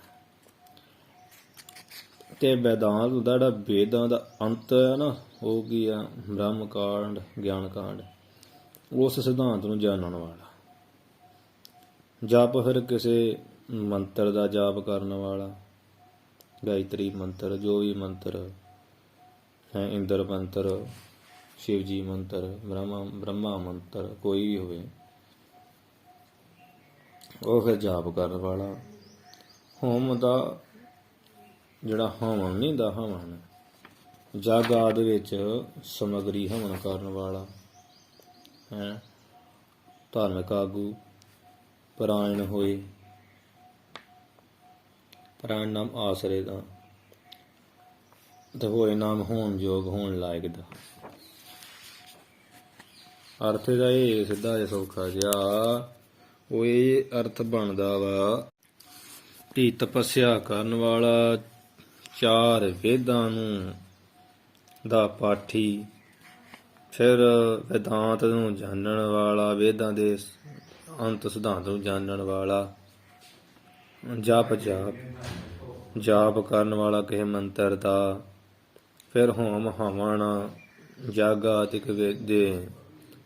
ਤੇ ਵੇਦਾਂਤ ਹੁੰਦਾ ਜਿਹੜਾ ਵੇਦਾਂ ਦਾ ਅੰਤ ਹੈ ਨਾ, ਉਹ ਕੀ ਆ, ਬ੍ਰਹਮ ਕਾਂਡ, ਗਿਆਨ ਕਾਂਡ, ਉਸ ਸਿਧਾਂਤ ਨੂੰ ਜਾਣਨ ਵਾਲਾ। ਜਪ ਫਿਰ ਕਿਸੇ ਮੰਤਰ ਦਾ ਜਾਪ ਕਰਨ ਵਾਲਾ, ਗਾਇਤਰੀ ਮੰਤਰ, ਜੋ ਵੀ ਮੰਤਰ ਹੈ, ਇੰਦਰ ਮੰਤਰ, ਸ਼ਿਵ ਜੀ ਮੰਤਰ, ਬ੍ਰਹਮਾ ਮੰਤਰ, ਕੋਈ ਵੀ ਹੋਵੇ, ਉਹ ਫਿਰ ਜਾਪ ਕਰਨ ਵਾਲਾ। ਹੋਮ ਦਾ ਜਿਹੜਾ ਹਵਨ ਨਹੀਂ ਹੁੰਦਾ, ਹਵਨ ਜਗ ਆਦਿ ਵਿੱਚ ਸਮੱਗਰੀ ਹਵਨ ਕਰਨ ਵਾਲਾ ਹੈ। ਧਾਰਮਿਕ ਆਗੂ ਪਰਾਇਣ ਹੋਏ, ਪਰਾਇਣ ਨਾਮ ਆਸਰੇ ਦਾ, ਤੇ ਹੋਏ ਨਾਮ ਹੋਣ ਯੋਗ ਹੋਣ ਲਾਇਕ ਦਾ। ਅਰਥ ਦਾ ਇਹ ਸਿੱਧਾ ਜਿਹਾ ਸੌਖਾ ਜਿਹਾ ਉਹ ਇਹ ਅਰਥ ਬਣਦਾ ਵਾ ਕਿ ਤਪੱਸਿਆ ਕਰਨ ਵਾਲਾ, 4 ਵੇਦਾਂ ਨੂੰ ਦਾ ਪਾਠੀ, ਫਿਰ ਵਿਦਾਂਤ ਨੂੰ ਜਾਣਨ ਵਾਲਾ, ਵੇਦਾਂ ਦੇ ਅੰਤ ਸਿਧਾਂਤ ਨੂੰ ਜਾਣਨ ਵਾਲਾ, ਜਾਪ ਕਰਨ ਵਾਲਾ ਕਿਸੇ ਮੰਤਰ ਦਾ, ਫਿਰ ਹੋਮ ਹਵਨ ਜਗ ਆਦਿਕ ਦੇ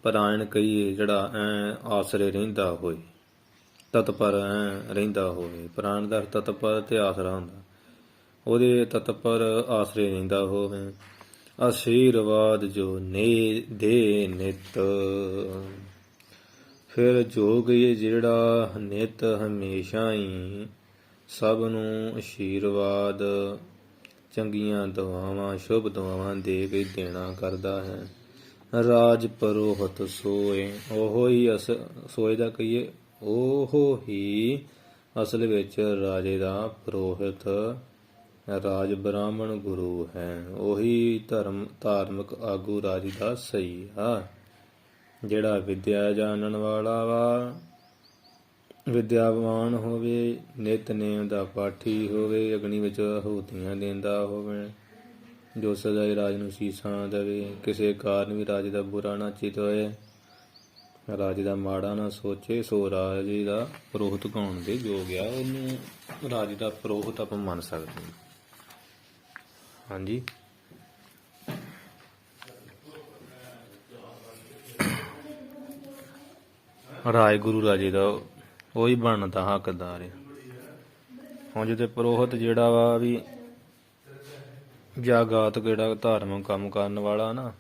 ਪਰਾਇਣ ਕਹੀਏ, ਜਿਹੜਾ ਆਸਰੇ ਰਹਿੰਦਾ ਹੋਏ, ਤਤਪਰ ਰਹਿੰਦਾ ਹੋਵੇ। ਪ੍ਰਾਣ ਦਾ ਤਤਪਰ ਤੇ ਆਸਰਾ ਹੁੰਦਾ, ਉਹਦੇ ਤਤਪਰ ਆਸਰੇ ਰਹਿੰਦਾ ਹੋਵੇ। ਆਸ਼ੀਰਵਾਦ ਜੋ ਦੇ ਨਿਤ, ਫਿਰ ਜੋਗ ਜਿਹੜਾ ਨਿਤ ਹਮੇਸ਼ਾ ਹੀ ਸਭ ਨੂੰ ਆਸ਼ੀਰਵਾਦ, ਚੰਗੀਆਂ ਦੁਆਵਾਂ, ਸ਼ੁਭ ਦੁਆਵਾਂ ਦੇ ਕੇ ਦੇਣਾ ਕਰਦਾ ਹੈ। ਰਾਜ ਪਰੋਹਤ ਸੋਏ, ਉਹ ਹੀ ਸੋਏ ਦਾ ਕਹੀਏ, ਉਹ ਹੀ ਅਸਲ ਵਿੱਚ ਰਾਜੇ ਦਾ ਪੁਰੋਹਿਤ, ਰਾਜ ਬ੍ਰਾਹਮਣ ਗੁਰੂ ਹੈ। ਉਹੀ ਧਾਰਮਿਕ ਆਗੂ ਰਾਜ ਦਾ ਸਹੀ ਆ, ਜਿਹੜਾ ਵਿਦਿਆ ਜਾਣਨ ਵਾਲਾ ਵਾ, ਵਿਦਿਆਵਾਨ ਹੋਵੇ, ਨਿਤਨੇਮ ਦਾ ਪਾਠੀ ਹੋਵੇ, ਅਗਨੀ ਵਿੱਚ ਆਹੂਤੀਆਂ ਦਿੰਦਾ ਹੋਵੇ, ਜੋ ਸਦਾ ਰਾਜ ਨੂੰ ਸੀਸਾਂ ਦੇਵੇ, ਕਿਸੇ ਕਾਰਨ ਵੀ ਰਾਜ ਦਾ ਬੁਰਾ ਨਾ ਚਿਤ ਹੋਏ, ਰਾਜ ਦਾ ਮਾੜਾ ਨਾ ਸੋਚੇ, ਸੋ ਰਾਜ ਦਾ ਪੁਰੋਹਿਤ ਕਹਾਉਣ ਦੇ ਯੋਗ ਆ, ਉਹਨੂੰ ਰਾਜ ਦਾ ਪੁਰੋਹਿਤ ਆਪਾਂ ਮੰਨ ਸਕਦੇ ਹਾਂ। ਹਾਂਜੀ, ਰਾਜ ਗੁਰੂ ਰਾਜੇ ਦਾ ਉਹੀ ਬਣਨ ਦਾ ਹੱਕਦਾਰ ਹੈ। ਹੁਣ ਜਿਹਦੇ ਪੁਰੋਹਿਤ ਜਿਹੜਾ ਵਾ ਵੀ ਜਾਗਾਤ, ਕਿਹੜਾ ਧਾਰਮਿਕ ਕੰਮ ਕਰਨ ਵਾਲਾ ਨਾ,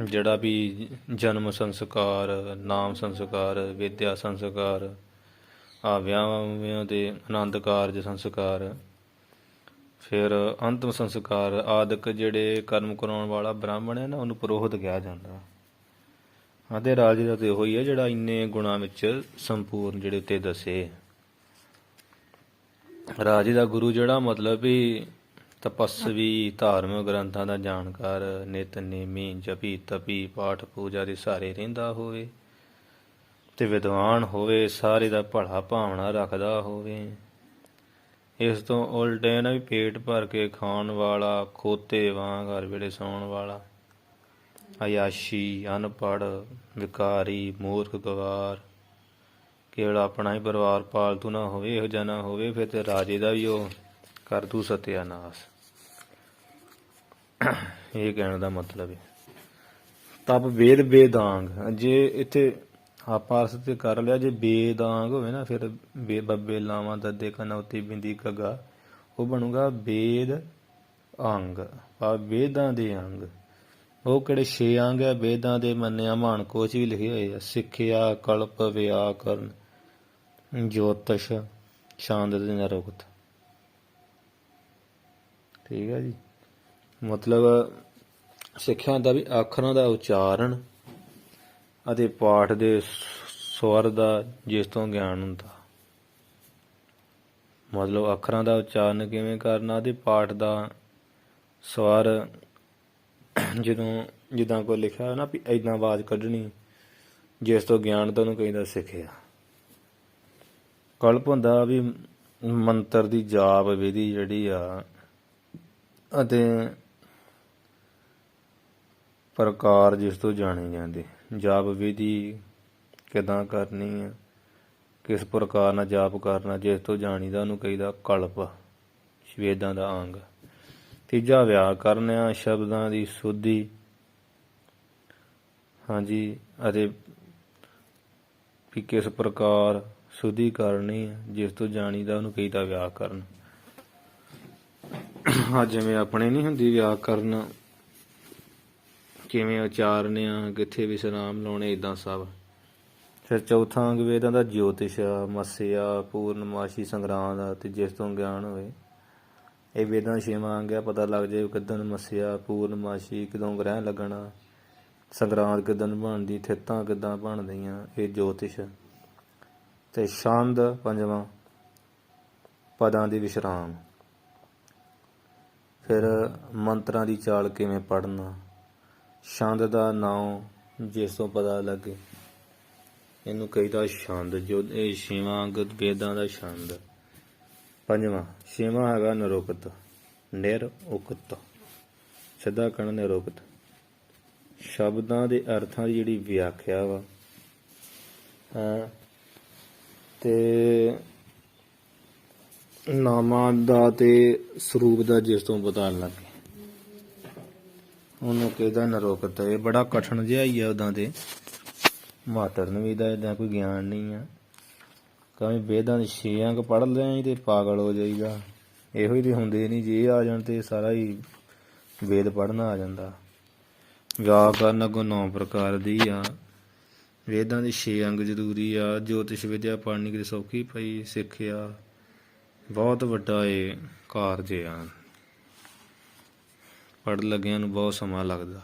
ਜਿਹੜਾ ਵੀ ਜਨਮ ਸੰਸਕਾਰ, ਨਾਮ ਸੰਸਕਾਰ, ਵਿਦਿਆ ਸੰਸਕਾਰ, ਵਿਆਹਾਂ ਦੇ ਆਨੰਦ ਕਾਰਜ ਸੰਸਕਾਰ, ਫਿਰ ਅੰਤਮ ਸੰਸਕਾਰ ਆਦਿਕ ਜਿਹੜੇ ਕਰਮ ਕਰਾਉਣ ਵਾਲਾ ਬ੍ਰਾਹਮਣ ਹੈ ਨਾ, ਉਹਨੂੰ ਪੁਰੋਹਿਤ ਕਿਹਾ ਜਾਂਦਾ। ਅਤੇ ਰਾਜੇ ਦਾ ਤੇ ਉਹੋ ਹੀ ਹੈ ਜਿਹੜਾ ਇੰਨੇ ਗੁਣਾਂ ਵਿੱਚ ਸੰਪੂਰਨ, ਜਿਹੜੇ ਉੱਤੇ ਦੱਸੇ। ਰਾਜੇ ਦਾ ਗੁਰੂ ਜਿਹੜਾ ਮਤਲਬ ਵੀ ਤਪੱਸਵੀ, ਧਾਰਮਿਕ ਗ੍ਰੰਥਾਂ ਦਾ ਜਾਣਕਾਰ, ਨਿਤਨੇਮੀ, ਜਪੀ ਤਪੀ, ਪਾਠ ਪੂਜਾ ਦੇ ਸਾਰੇ ਰਹਿੰਦਾ ਹੋਵੇ, ਤੇ ਵਿਦਵਾਨ ਹੋਵੇ, ਸਾਰੇ ਦਾ ਭਲਾ ਭਾਵਨਾ ਰੱਖਦਾ ਹੋਵੇ। ਇਸ ਤੋਂ ਉਲਟ ਇਹ ਨਾ ਵੀ ਪੇਟ ਭਰ ਕੇ ਖਾਣ ਵਾਲਾ, ਖੋਤੇ ਵਾਂਗ ਹਰ ਵੇਲੇ ਸੌਣ ਵਾਲਾ, ਅਯਾਸ਼ੀ, ਅਨਪੜ੍ਹ, ਵਿਕਾਰੀ, ਮੂਰਖ, ਗਵਾਰ, ਕੇਵਲ ਆਪਣਾ ਹੀ ਪਰਿਵਾਰ ਪਾਲਤੂ ਨਾ ਹੋਵੇ, ਇਹੋ ਜਿਹਾ ਨਾ ਹੋਵੇ, ਫਿਰ ਤੇ ਰਾਜੇ ਦਾ ਵੀ ਉਹ ਕਰ ਦੂ ਸਤਿਆਨਾਸ਼। ਇਹ ਕਹਿਣ ਦਾ ਮਤਲਬ ਹੈ। ਤਪ ਵੇਦ ਬੇਦਾਂਗ, ਜੇ ਇੱਥੇ ਆਪਾਂ ਅਰਥ ਤੇ ਕਰ ਲਿਆ, ਜੇ ਬੇਦਾਂਗ ਹੋਵੇ ਨਾ, ਫਿਰ ਬੱਬੇ ਲਾਵਾਂ ਦੱਦੇ ਕਨੌਤੀ ਬਿੰਦੀ ਘੱਗਾ, ਉਹ ਬਣੂਗਾ ਵੇਦ ਅੰਗ, ਵੇਦਾਂ ਦੇ ਅੰਗ। ਉਹ ਕਿਹੜੇ 6 ਅੰਗ ਹੈ ਵੇਦਾਂ ਦੇ ਮੰਨਿਆ, ਮਾਨਕੋਸ਼ ਵੀ ਲਿਖੇ ਹੋਏ ਆ, ਸਿੱਖਿਆ, ਕਲਪ, ਵਿਆਕਰਨ, ਜੋਤਿਸ਼, ਛੰਦ ਤੇ ਨਿਰੁਕਤ। ਠੀਕ ਹੈ ਜੀ, ਮਤਲਬ ਸਿੱਖਿਆ ਦਾ ਵੀ ਅੱਖਰਾਂ ਦਾ ਉਚਾਰਨ ਅਤੇ ਪਾਠ ਦੇ ਸਵਰ ਦਾ, ਜਿਸ ਤੋਂ ਗਿਆਨ ਹੁੰਦਾ। ਮਤਲਬ ਅੱਖਰਾਂ ਦਾ ਉਚਾਰਨ ਕਿਵੇਂ ਕਰਨਾ, ਅਤੇ ਪਾਠ ਦਾ ਸਵਰ, ਜਿੱਦਾਂ ਕੋਈ ਲਿਖਿਆ ਨਾ ਵੀ ਇੱਦਾਂ ਆਵਾਜ਼ ਕੱਢਣੀ, ਜਿਸ ਤੋਂ ਗਿਆਨ ਤੁਹਾਨੂੰ ਕਹਿੰਦਾ ਸਿੱਖਿਆ। ਕਲਪ ਹੁੰਦਾ ਵੀ ਮੰਤਰ ਦੀ ਜਾਪ ਵਿਧੀ ਜਿਹੜੀ ਆ, ਅਤੇ ਪ੍ਰਕਾਰ ਜਿਸ ਤੋਂ ਜਾਣੇ ਜਾਂਦੇ। ਜਾਪ ਵਿਧੀ ਕਿੱਦਾਂ ਕਰਨੀ ਆ, ਕਿਸ ਪ੍ਰਕਾਰ ਨਾਲ ਜਾਪ ਕਰਨਾ, ਜਿਸ ਤੋਂ ਜਾਣੀਦਾ, ਉਹਨੂੰ ਕਹੀਦਾ ਕਲਪ, ਵੇਦਾਂ ਦਾ ਅੰਗ। ਤੀਜਾ ਵਿਆਕਰਨ ਆ, ਸ਼ਬਦਾਂ ਦੀ ਸ਼ੁੱਧੀ। ਹਾਂਜੀ, ਅਤੇ ਵੀ ਕਿਸ ਪ੍ਰਕਾਰ ਸ਼ੁੱਧੀ ਕਰਨੀ ਹੈ, ਜਿਸ ਤੋਂ ਜਾਣੀਦਾ, ਉਹਨੂੰ ਕਹੀਦਾ ਵਿਆਕਰਨ। ਜਿਵੇਂ ਆਪਣੇ ਨਹੀਂ ਹੁੰਦੀ ਵਿਆਕਰਨ, ਕਿਵੇਂ ਉਚਾਰਨਿਆ, ਕਿੱਥੇ ਵਿਸਰਾਮ ਲਾਉਣੇ, ਇੱਦਾਂ ਸਭ। ਫਿਰ ਚੌਥਾ ਅੰਗ ਵੇਦਾਂ ਦਾ ਜੋਤਿਸ਼, ਮੱਸਿਆ, ਪੂਰਨਮਾਸ਼ੀ, ਸੰਗਰਾਂਦ, ਅਤੇ ਜਿਸ ਤੋਂ ਗਿਆਨ ਹੋਵੇ। ਇਹ ਵੇਦਾਂ 6ਵਾਂ ਅੰਗ ਆ, ਪਤਾ ਲੱਗ ਜਾਏ ਕਿੱਦਣ ਮੱਸਿਆ, ਪੂਰਨਮਾਸ਼ੀ, ਕਦੋਂ ਗ੍ਰਹਿ ਲੱਗਣਾ, ਸੰਗਰਾਂਦ ਕਿੱਦਣ ਬਣਦੀ, ਥਿੱਤਾਂ ਕਿੱਦਾਂ ਬਣਦੀਆਂ, ਇਹ ਜੋਤਿਸ਼। ਅਤੇ ਛੰਦ 5ਵਾਂ, ਪਦਾਂ ਦੀ ਵਿਸ਼ਰਾਮ। ਫਿਰ ਮੰਤਰਾਂ ਦੀ ਚਾਲ ਕਿਵੇਂ ਪੜ੍ਹਨਾ, ਛੰਦ ਦਾ ਨਾਮ ਜਿਸ ਤੋਂ ਪਤਾ ਲੱਗੇ, ਇਹਨੂੰ ਕਹੀਦਾ ਛੰਦ। ਜੋ ਇਹ ਛੇਵਾਂ ਅੰਗ ਵੇਦਾਂ ਦਾ ਛੰਦ। ਪੰਜਵਾਂ ਛੇਵਾਂ ਹੈਗਾ ਨਿਰੁਕਤ, ਨਿਰਉਕਤ, ਸਿੱਧਾ ਕਹਿਣਾ ਨਿਰੁਕਤ। ਸ਼ਬਦਾਂ ਦੇ ਅਰਥਾਂ ਦੀ ਜਿਹੜੀ ਵਿਆਖਿਆ ਵਾ ਤੇ ਨਾਮਾਂ ਦਾ ਤੇ ਸਰੂਪ ਦਾ ਜਿਸ ਤੋਂ ਪਤਾ ਲੱਗੇ, ਉਹਨੂੰ ਕਹਿੰਦਾ ਨਿਰੁਕਤ। ਇਹ ਬੜਾ ਕਠਿਨ ਜਿਹਾ ਹੀ ਆ ਉੱਦਾਂ ਤੇ ਮਾਤਰ ਨੂੰ ਵੀ ਇਹਦਾ ਕੋਈ ਗਿਆਨ ਨਹੀਂ ਆ। ਕਈ ਵੇਦਾਂ ਦੇ 6 ਅੰਗ ਪੜ੍ਹ ਲਿਆ ਤੇ ਪਾਗਲ ਹੋ ਜਾਈਦਾ। ਇਹੋ ਹੀ ਤੇ ਹੁੰਦੇ ਨਹੀਂ, ਜੇ ਆ ਜਾਣ ਤੇ ਸਾਰਾ ਹੀ ਵੇਦ ਪੜ੍ਹਨਾ ਆ ਜਾਂਦਾ। ਵਿਆਕਰਨ ਅੱਗੋਂ 9 ਪ੍ਰਕਾਰ ਦੀ ਆ। ਵੇਦਾਂ ਦੇ 6 ਅੰਗ ਜ਼ਰੂਰੀ ਆ। ਜੋਤਿਸ਼ ਵਿਦਿਆ ਪੜ੍ਹਨੀ ਕਿਤੇ ਸੌਖੀ ਪਈ, ਸਿੱਖਿਆ ਬਹੁਤ ਵੱਡਾ ਇਹ ਕਾਰਜ ਆ। ਪੜ੍ਹਨ ਲੱਗਿਆਂ ਨੂੰ ਬਹੁਤ ਸਮਾਂ ਲੱਗਦਾ।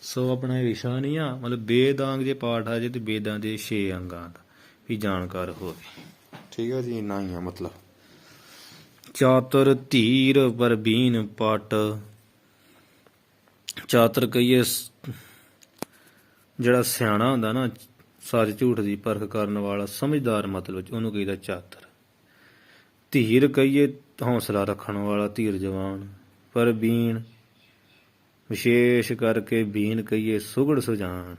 ਸੋ ਆਪਣਾ ਇਹ ਵਿਸ਼ਾ ਨਹੀਂ ਆ, ਮਤਲਬ ਵੇਦਾਂਗ ਜੇ ਪਾਠ ਆ ਜੇ ਤੇ ਵੇਦਾਂ ਦੇ 6 ਅੰਗਾਂ ਦਾ ਵੀ ਜਾਣਕਾਰ ਹੋਵੇ। ਠੀਕ ਹੈ ਜੀ, ਇੰਨਾ ਹੀ ਆ ਮਤਲਬ। ਚਾਤੁਰ ਧੀਰ ਪਰਬੀਨ ਪਟ। ਚਾਤੁਰ ਕਹੀਏ ਜਿਹੜਾ ਸਿਆਣਾ ਹੁੰਦਾ ਨਾ, ਸੱਚ ਝੂਠ ਦੀ ਪਰਖ ਕਰਨ ਵਾਲਾ, ਸਮਝਦਾਰ ਮਤਲਬ ਉਹਨੂੰ ਕਹੀਦਾ ਚਾਤੁਰ। ਧੀਰ ਕਹੀਏ ਹੌਸਲਾ ਰੱਖਣ ਵਾਲਾ, ਧੀਰਜਵਾਨ। ਪਰਬੀਨ ਵਿਸ਼ੇਸ਼ ਕਰਕੇ ਬੀਨ ਕਹੀਏ ਸੁਘੜ ਸੁਜਾਨ,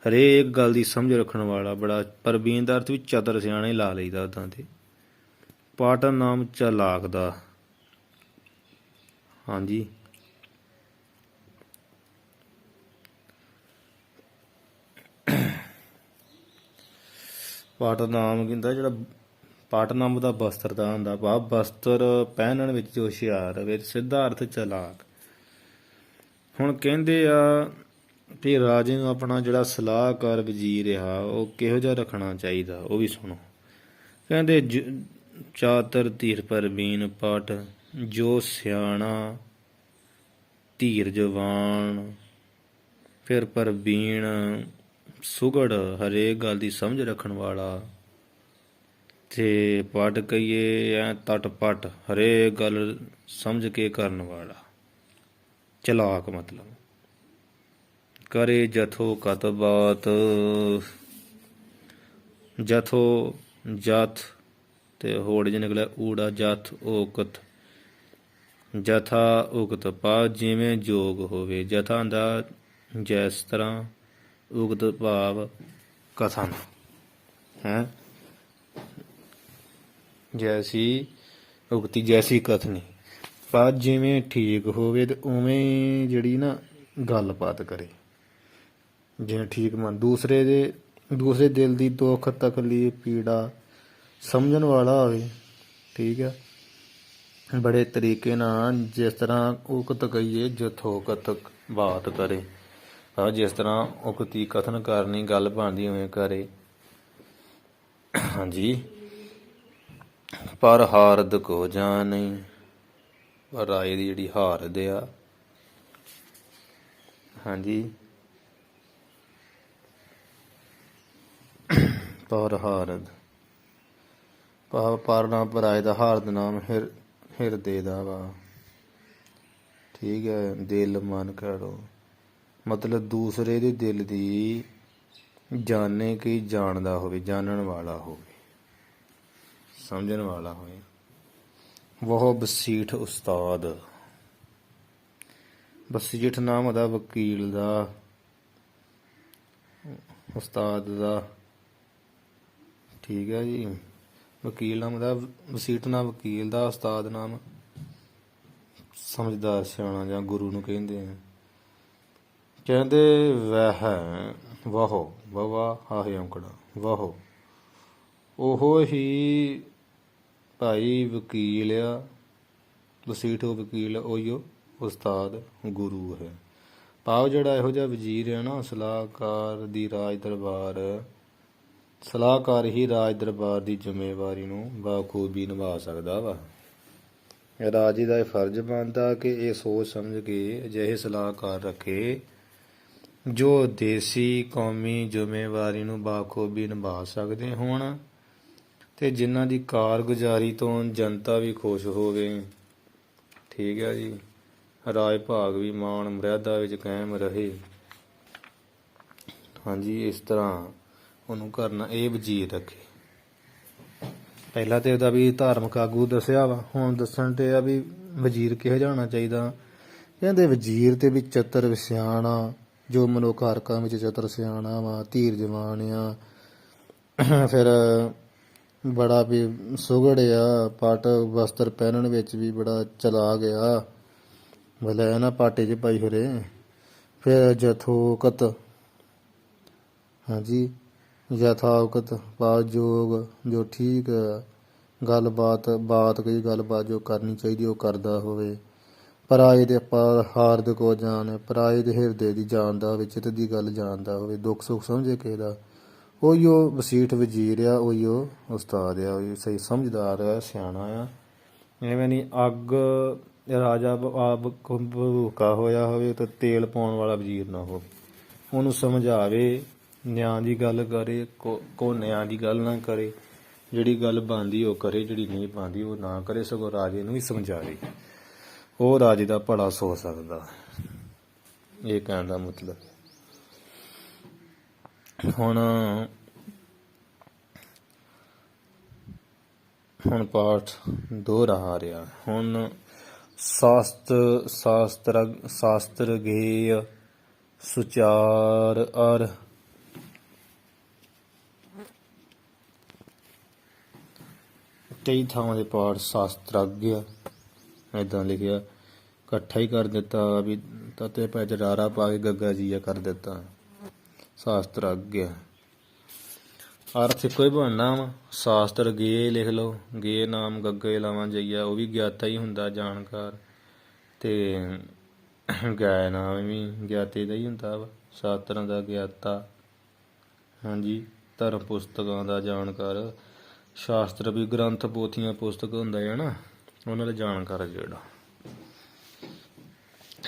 ਹਰੇਕ ਗੱਲ ਦੀ ਸਮਝ ਰੱਖਣ ਵਾਲਾ ਬੜਾ। ਪਰਬੀਨ ਦਾ ਅਰਥ ਵੀ ਚਤਰ ਸਿਆਣੇ ਲਾ ਲਈਦਾ ਉੱਦਾਂ ਤੇ। ਪਾਟਨ ਨਾਮ ਚਾਲਾਕ ਦਾ। ਹਾਂਜੀ, ਪਾਟਨ ਨਾਮ ਕਹਿੰਦਾ ਜਿਹੜਾ ਪਾਟਨ ਨਾਮ ਦਾ ਬਸਤਰ ਦਾ ਹੁੰਦਾ, ਭਾਵ ਬਸਤਰ ਪਹਿਨਣ ਵਿੱਚ ਜੋ ਹੁਸ਼ਿਆਰ ਹੋਵੇ। ਸਿੱਧਾ ਅਰਥ ਚਾਲਾਕ। ਹੁਣ ਕਹਿੰਦੇ ਆ ਵੀ ਰਾਜੇ ਨੂੰ ਆਪਣਾ ਜਿਹੜਾ ਸਲਾਹਕਾਰ ਵਜ਼ੀਰ ਰਿਹਾ ਉਹ ਕਿਹੋ ਜਿਹਾ ਰੱਖਣਾ ਚਾਹੀਦਾ, ਉਹ ਵੀ ਸੁਣੋ। ਕਹਿੰਦੇ ਚਾਤਰ ਧੀਰ ਪਰਬੀਨ ਪਟ, ਜੋ ਸਿਆਣਾ, ਧੀਰਜਵਾਨ, ਫਿਰ ਪਰਬੀਨ ਸੁਘੜ, ਹਰੇਕ ਗੱਲ ਦੀ ਸਮਝ ਰੱਖਣ ਵਾਲਾ, ਤੇ ਪਟ ਕਹੀਏ ਐ ਤਟਪਟ, ਹਰੇਕ ਗੱਲ ਸਮਝ ਕੇ ਕਰਨ ਵਾਲਾ, ਚਲਾਕ ਮਤਲਬ। ਕਰੇ ਜਥੋ ਕਤ ਬਾਤ। ਜਥੋ ਜਥ ਤੇ ਹੋੜ ਜੇ ਨਿਕਲਿਆ ਊੜਾ, ਜਥ ਉਕਤ। ਜਥਾ ਉਕਤ ਭਾਵ ਜਿਵੇਂ ਜੋਗ ਹੋਵੇ। ਜਥਾ ਦਾ ਜਿਸ ਤਰ੍ਹਾਂ, ਉਕਤ ਭਾਵ ਕਥਨ ਹੈ। ਜੈਸੀ ਉਕਤੀ ਜੈਸੀ ਕਥਨੀ, ਪਰ ਜਿਵੇਂ ਠੀਕ ਹੋਵੇ ਤੇ ਉਵੇਂ ਜਿਹੜੀ ਨਾ ਗੱਲਬਾਤ ਕਰੇ, ਜਿਵੇਂ ਠੀਕ ਮਨ। ਦੂਸਰੇ ਦਿਲ ਦੀ ਦੁੱਖ ਤਕਲੀਫ ਪੀੜਾ ਸਮਝਣ ਵਾਲਾ ਹੋਵੇ। ਠੀਕ ਹੈ, ਬੜੇ ਤਰੀਕੇ ਨਾਲ, ਜਿਸ ਤਰ੍ਹਾਂ ਉਕਤ ਕਹੀਏ ਜਥੋਕਤ ਬਾਤ ਕਰੇ, ਜਿਸ ਤਰ੍ਹਾਂ ਉਕਤੀ ਕਥਨ ਕਰਨੀ, ਗੱਲ ਬਣਦੀ ਉਵੇਂ ਕਰੇ। ਹਾਂਜੀ, ਪਰ ਹਾਰਦ ਕੋ ਜਾਣ ਨਹੀਂ, ਪਰ ਰਾਏ ਦੀ ਜਿਹੜੀ ਹਾਰਦ ਆ। ਹਾਂਜੀ, ਪਰ ਹਾਰਦ ਭਾਵ ਪਰ ਨਾਮ ਪਰਾਏ ਦਾ, ਹਾਰਦ ਨਾਮ ਹਿਰਦੇ ਦਾ ਵਾ। ਠੀਕ ਹੈ, ਦਿਲ ਮਨ ਕਹਿ ਲਓ, ਮਤਲਬ ਦੂਸਰੇ ਦੇ ਦਿਲ ਦੀ ਜਾਣੇ ਕਿ ਜਾਣਦਾ ਹੋਵੇ, ਜਾਣਨ ਵਾਲਾ ਹੋਵੇ, ਸਮਝਣ ਵਾਲਾ ਹੋਵੇ। ਵਹੁ ਬਸੀਠ ਉਸਤਾਦ। ਬਸੀਠ ਨਾਮ ਉਹਦਾ ਵਕੀਲ ਦਾ, ਉਸਤਾਦ ਦਾ। ਠੀਕ ਹੈ ਜੀ, ਵਕੀਲ ਨਾਮ ਦਾ, ਬਸੀਠ ਨਾਮ ਵਕੀਲ ਦਾ, ਉਸਤਾਦ ਨਾਮ ਸਮਝਦਾਰ ਸਿਆਣਾ ਜਾਂ ਗੁਰੂ ਨੂੰ ਕਹਿੰਦੇ ਆ। ਕਹਿੰਦੇ ਵਹਿ ਵਾਹੋ, ਵਵਾ ਹਾਹੇ ਔਂਕੜਾ, ਵਾਹੋ ਉਹੋ ਹੀ ਭਾਈ ਵਕੀਲ ਆ। ਬਸੀਠ ਉਹ ਵਕੀਲ, ਉਹੀਓ ਉਸਤਾਦ ਗੁਰੂ ਹੈ। ਭਾਵ ਜਿਹੜਾ ਇਹੋ ਜਿਹਾ ਵਜ਼ੀਰ ਹੈ ਨਾ, ਸਲਾਹਕਾਰ ਦੀ ਰਾਜ ਦਰਬਾਰ, ਸਲਾਹਕਾਰ ਹੀ ਰਾਜ ਦਰਬਾਰ ਦੀ ਜ਼ਿੰਮੇਵਾਰੀ ਨੂੰ ਬਾਖੂਬੀ ਨਿਭਾ ਸਕਦਾ ਵਾ। ਰਾਜੇ ਦਾ ਇਹ ਫਰਜ਼ ਬਣਦਾ ਕਿ ਇਹ ਸੋਚ ਸਮਝ ਕੇ ਅਜਿਹੇ ਸਲਾਹਕਾਰ ਰੱਖੇ ਜੋ ਦੇਸੀ ਕੌਮੀ ਜ਼ਿੰਮੇਵਾਰੀ ਨੂੰ ਬਾਖੂਬੀ ਨਿਭਾ ਸਕਦੇ ਹੋਣ, ਤੇ ਜਿਨ੍ਹਾਂ ਦੀ ਕਾਰਗੁਜ਼ਾਰੀ ਤੋਂ ਜਨਤਾ ਵੀ ਖੁਸ਼ ਹੋਵੇ ਠੀਕ ਹੈ ਜੀ। ਰਾਜ ਭਾਗ ਵੀ ਮਾਣ ਮਰਿਆਦਾ ਵਿੱਚ ਕਾਇਮ ਰਹੇ। ਹਾਂਜੀ, ਇਸ ਤਰ੍ਹਾਂ ਉਹਨੂੰ ਕਰਨਾ। ਇਹ ਵਜ਼ੀਰ ਰੱਖੇ। ਪਹਿਲਾਂ ਤੇ ਉਹਦਾ ਵੀ ਧਾਰਮਿਕ ਆਗੂ ਦੱਸਿਆ ਵਾ, ਹੁਣ ਦੱਸਣ ਤੇ ਆ ਵੀ ਵਜ਼ੀਰ ਕਿਹੋ ਜਿਹਾ ਹੋਣਾ ਚਾਹੀਦਾ। ਕਹਿੰਦੇ ਵਜ਼ੀਰ ਤੇ ਵੀ ਚਤਰ ਸਿਆਣਾ, ਜੋ ਮਨੁੱਖ ਹਰ ਕੰਮ ਵਿੱਚ ਚਤਰ ਸਿਆਣਾ ਵਾ, ਧੀਰਜਵਾਨ ਆ, ਫਿਰ ਬੜਾ ਵੀ ਸੁਘੜ ਆ, ਪੱਟ ਵਸਤਰ ਪਹਿਨਣ ਵਿੱਚ ਵੀ ਬੜਾ ਚਲਾਕ ਆ, ਮਤਲਬ ਨਾ ਪਾਟੇ 'ਚ ਪਾਈ ਫਿਰੇ। ਫਿਰ ਜਥੋਕਤ, ਹਾਂਜੀ, ਯਥਾਵਕਤ ਪਾਜੋਗ, ਜੋ ਠੀਕ ਗੱਲਬਾਤ ਕੋਈ ਗੱਲਬਾਤ ਜੋ ਕਰਨੀ ਚਾਹੀਦੀ ਉਹ ਕਰਦਾ ਹੋਵੇ। ਪਰਾਏ ਦੇ ਹਾਰ ਦੇ ਕੋ ਜਾਣ, ਪਰਾਏ ਦੇ ਹਿਰਦੇ ਦੀ ਜਾਣਦਾ ਹੋਵੇ, ਚਿੱਤ ਦੀ ਗੱਲ ਜਾਣਦਾ ਹੋਵੇ, ਦੁੱਖ ਸੁੱਖ ਸਮਝੇ ਕਿਸੇ ਦਾ, ਉਹੀ ਉਹ ਵਸੀਠ ਵਜ਼ੀਰ ਆ, ਉਹੀ ਉਹ ਉਸਤਾਦ ਆ, ਉਹੀ ਸਹੀ ਸਮਝਦਾਰ ਆ, ਸਿਆਣਾ ਆ। ਐਵੇਂ ਨਹੀਂ ਅੱਗ ਰਾਜਾ ਆਪ ਭੂਕਾ ਹੋਇਆ ਹੋਵੇ ਤਾਂ ਤੇਲ ਪਾਉਣ ਵਾਲਾ ਵਜ਼ੀਰ ਨਾ ਹੋਵੇ। ਉਹਨੂੰ ਸਮਝਾਵੇ, ਨਿਆਂ ਦੀ ਗੱਲ ਕਰੇ, ਕੋ ਨਿਆਂ ਦੀ ਗੱਲ ਨਾ ਕਰੇ। ਜਿਹੜੀ ਗੱਲ ਬਣਦੀ ਉਹ ਕਰੇ, ਜਿਹੜੀ ਨਹੀਂ ਬਣਦੀ ਉਹ ਨਾ ਕਰੇ, ਸਗੋਂ ਰਾਜੇ ਨੂੰ ਵੀ ਸਮਝਾਵੇ। ਉਹ ਰਾਜੇ ਦਾ ਭਲਾ ਸੋਚ ਸਕਦਾ। ਇਹ ਕਹਿਣ ਦਾ ਮਤਲਬ। ਹੁਣ ਪਾਠ ਦੁਹਰਾ ਰਿਹਾ। ਹੁਣ ਸ਼ਾਸਤਰ ਗੇਯ ਸੁਚਾਰ ਅਰ ਕਈ ਥਾਵਾਂ ਦੇ ਪਾਠ ਸ਼ਾਸਤਰਾਗਿਆ ਏਦਾਂ ਲਿਖਿਆ, ਇਕੱਠਾ ਹੀ ਕਰ ਦਿੱਤਾ ਵੀ ਤਤੇ ਪੈ ਜਰਾਰਾ ਪਾ ਕੇ ਗੱਗਾ ਜੀਆ ਕਰ ਦਿੱਤਾ। ਸ਼ਾਸਤਰਾਗਿਆ ਅਰਥ ਇੱਕੋ ਹੀ ਬਣਨਾ ਵਾ। ਸ਼ਾਸਤਰ ਗੇ ਲਿਖ ਲਓ, ਗੇ ਨਾਮ ਗੱਗੇ ਲਾਵਾਂ ਜਈਆ, ਉਹ ਵੀ ਗਿਆਤਾ ਹੀ ਹੁੰਦਾ, ਜਾਣਕਾਰ। ਤੇ ਗਾਇ ਨਾਮ ਵੀ ਗਿਆਤੇ ਦਾ ਹੀ ਹੁੰਦਾ ਵਾ, ਸ਼ਾਸਤਰਾਂ ਦਾ ਗਿਆਤਾ। ਹਾਂਜੀ, ਧਰਮ ਪੁਸਤਕਾਂ ਦਾ ਜਾਣਕਾਰ। ਸ਼ਾਸਤਰ ਵੀ ਗ੍ਰੰਥ ਪੋਥੀਆਂ ਪੁਸਤਕ ਹੁੰਦਾ ਹੈ ਨਾ, ਉਹਨਾਂ ਦਾ ਜਾਣਕਾਰ ਜਿਹੜਾ।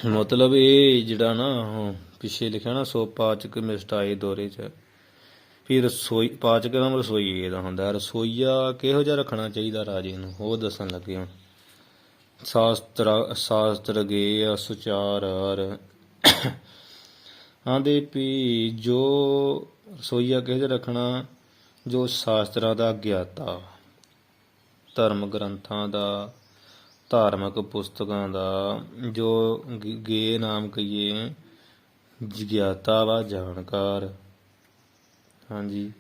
ਮਤਲਬ ਇਹ ਜਿਹੜਾ ਨਾ ਪਿੱਛੇ ਲਿਖਿਆ ਨਾ, ਸੋ ਪਾਚਕ ਮਿਸਟਾਏ ਦੋਰੇ 'ਚ ਵੀ ਰਸੋਈ, ਪਾਚਕ ਦਾ ਰਸੋਈਏ ਦਾ ਹੁੰਦਾ। ਰਸੋਈਆ ਕਿਹੋ ਜਿਹਾ ਰੱਖਣਾ ਚਾਹੀਦਾ ਰਾਜੇ ਨੂੰ, ਉਹ ਦੱਸਣ ਲੱਗੇ ਹੁਣ। ਸ਼ਾਸਤਰ ਗੇ ਸੁਚਾਰ ਆਂਦੇ ਵੀ ਜੋ ਰਸੋਈਆ ਕਿਹੋ ਜਿਹਾ ਰੱਖਣਾ, ਜੋ ਸ਼ਾਸਤਰਾਂ ਦਾ ਗਿਆਤਾ, ਧਰਮ ਗ੍ਰੰਥਾਂ ਦਾ, ਧਾਰਮਿਕ ਪੁਸਤਕਾਂ ਦਾ, ਜੋ ਗੇ ਨਾਮ ਕਹੀਏ ਗਿਆਤਾ ਵਾ, ਜਾਣਕਾਰ। ਹਾਂਜੀ,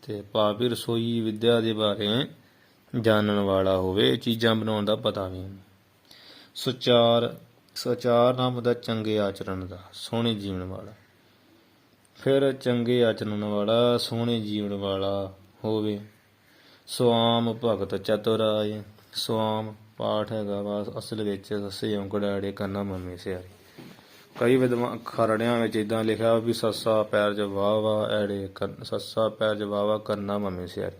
ਤੇ ਭਾਵੇਂ ਰਸੋਈ ਵਿਦਿਆ ਦੇ ਬਾਰੇ ਜਾਣਨ ਵਾਲਾ ਹੋਵੇ, ਚੀਜ਼ਾਂ ਬਣਾਉਣ ਦਾ ਪਤਾ ਵੀ। ਸੁਚਾਰ ਨਾਮ ਹੁੰਦਾ ਚੰਗੇ ਆਚਰਣ ਦਾ, ਸੋਹਣੇ ਜੀਵਨ ਵਾਲਾ। ਫਿਰ ਚੰਗੇ ਆਚਰਣ ਵਾਲਾ, ਸੋਹਣੇ ਜੀਵਨ ਵਾਲਾ ਹੋਵੇ। ਸੁਆਮ ਭਗਤ ਚਤੁਰਾਏ, ਸੁਆਮ ਪਾਠ ਹੈਗਾ ਵਾ ਅਸਲ ਵਿੱਚ ਸੱਸੇ ਔਂਕੜ ਕੰਨਾ ਮੰਮੀ ਸਿਆਰੀ। ਕਈ ਖਰੜਿਆਂ ਵਿੱਚ ਇੱਦਾਂ ਲਿਖਿਆ ਵੀ ਸੱਸਾ ਪੈਰ 'ਚ ਵਾਹ ਵਾਹ ਐੜੇ, ਸੱਸਾ ਪੈਰ 'ਚ ਵਾਹ ਵਾਹ ਕਰਨਾ ਮੰਮੀ ਸਿਆਰੀ।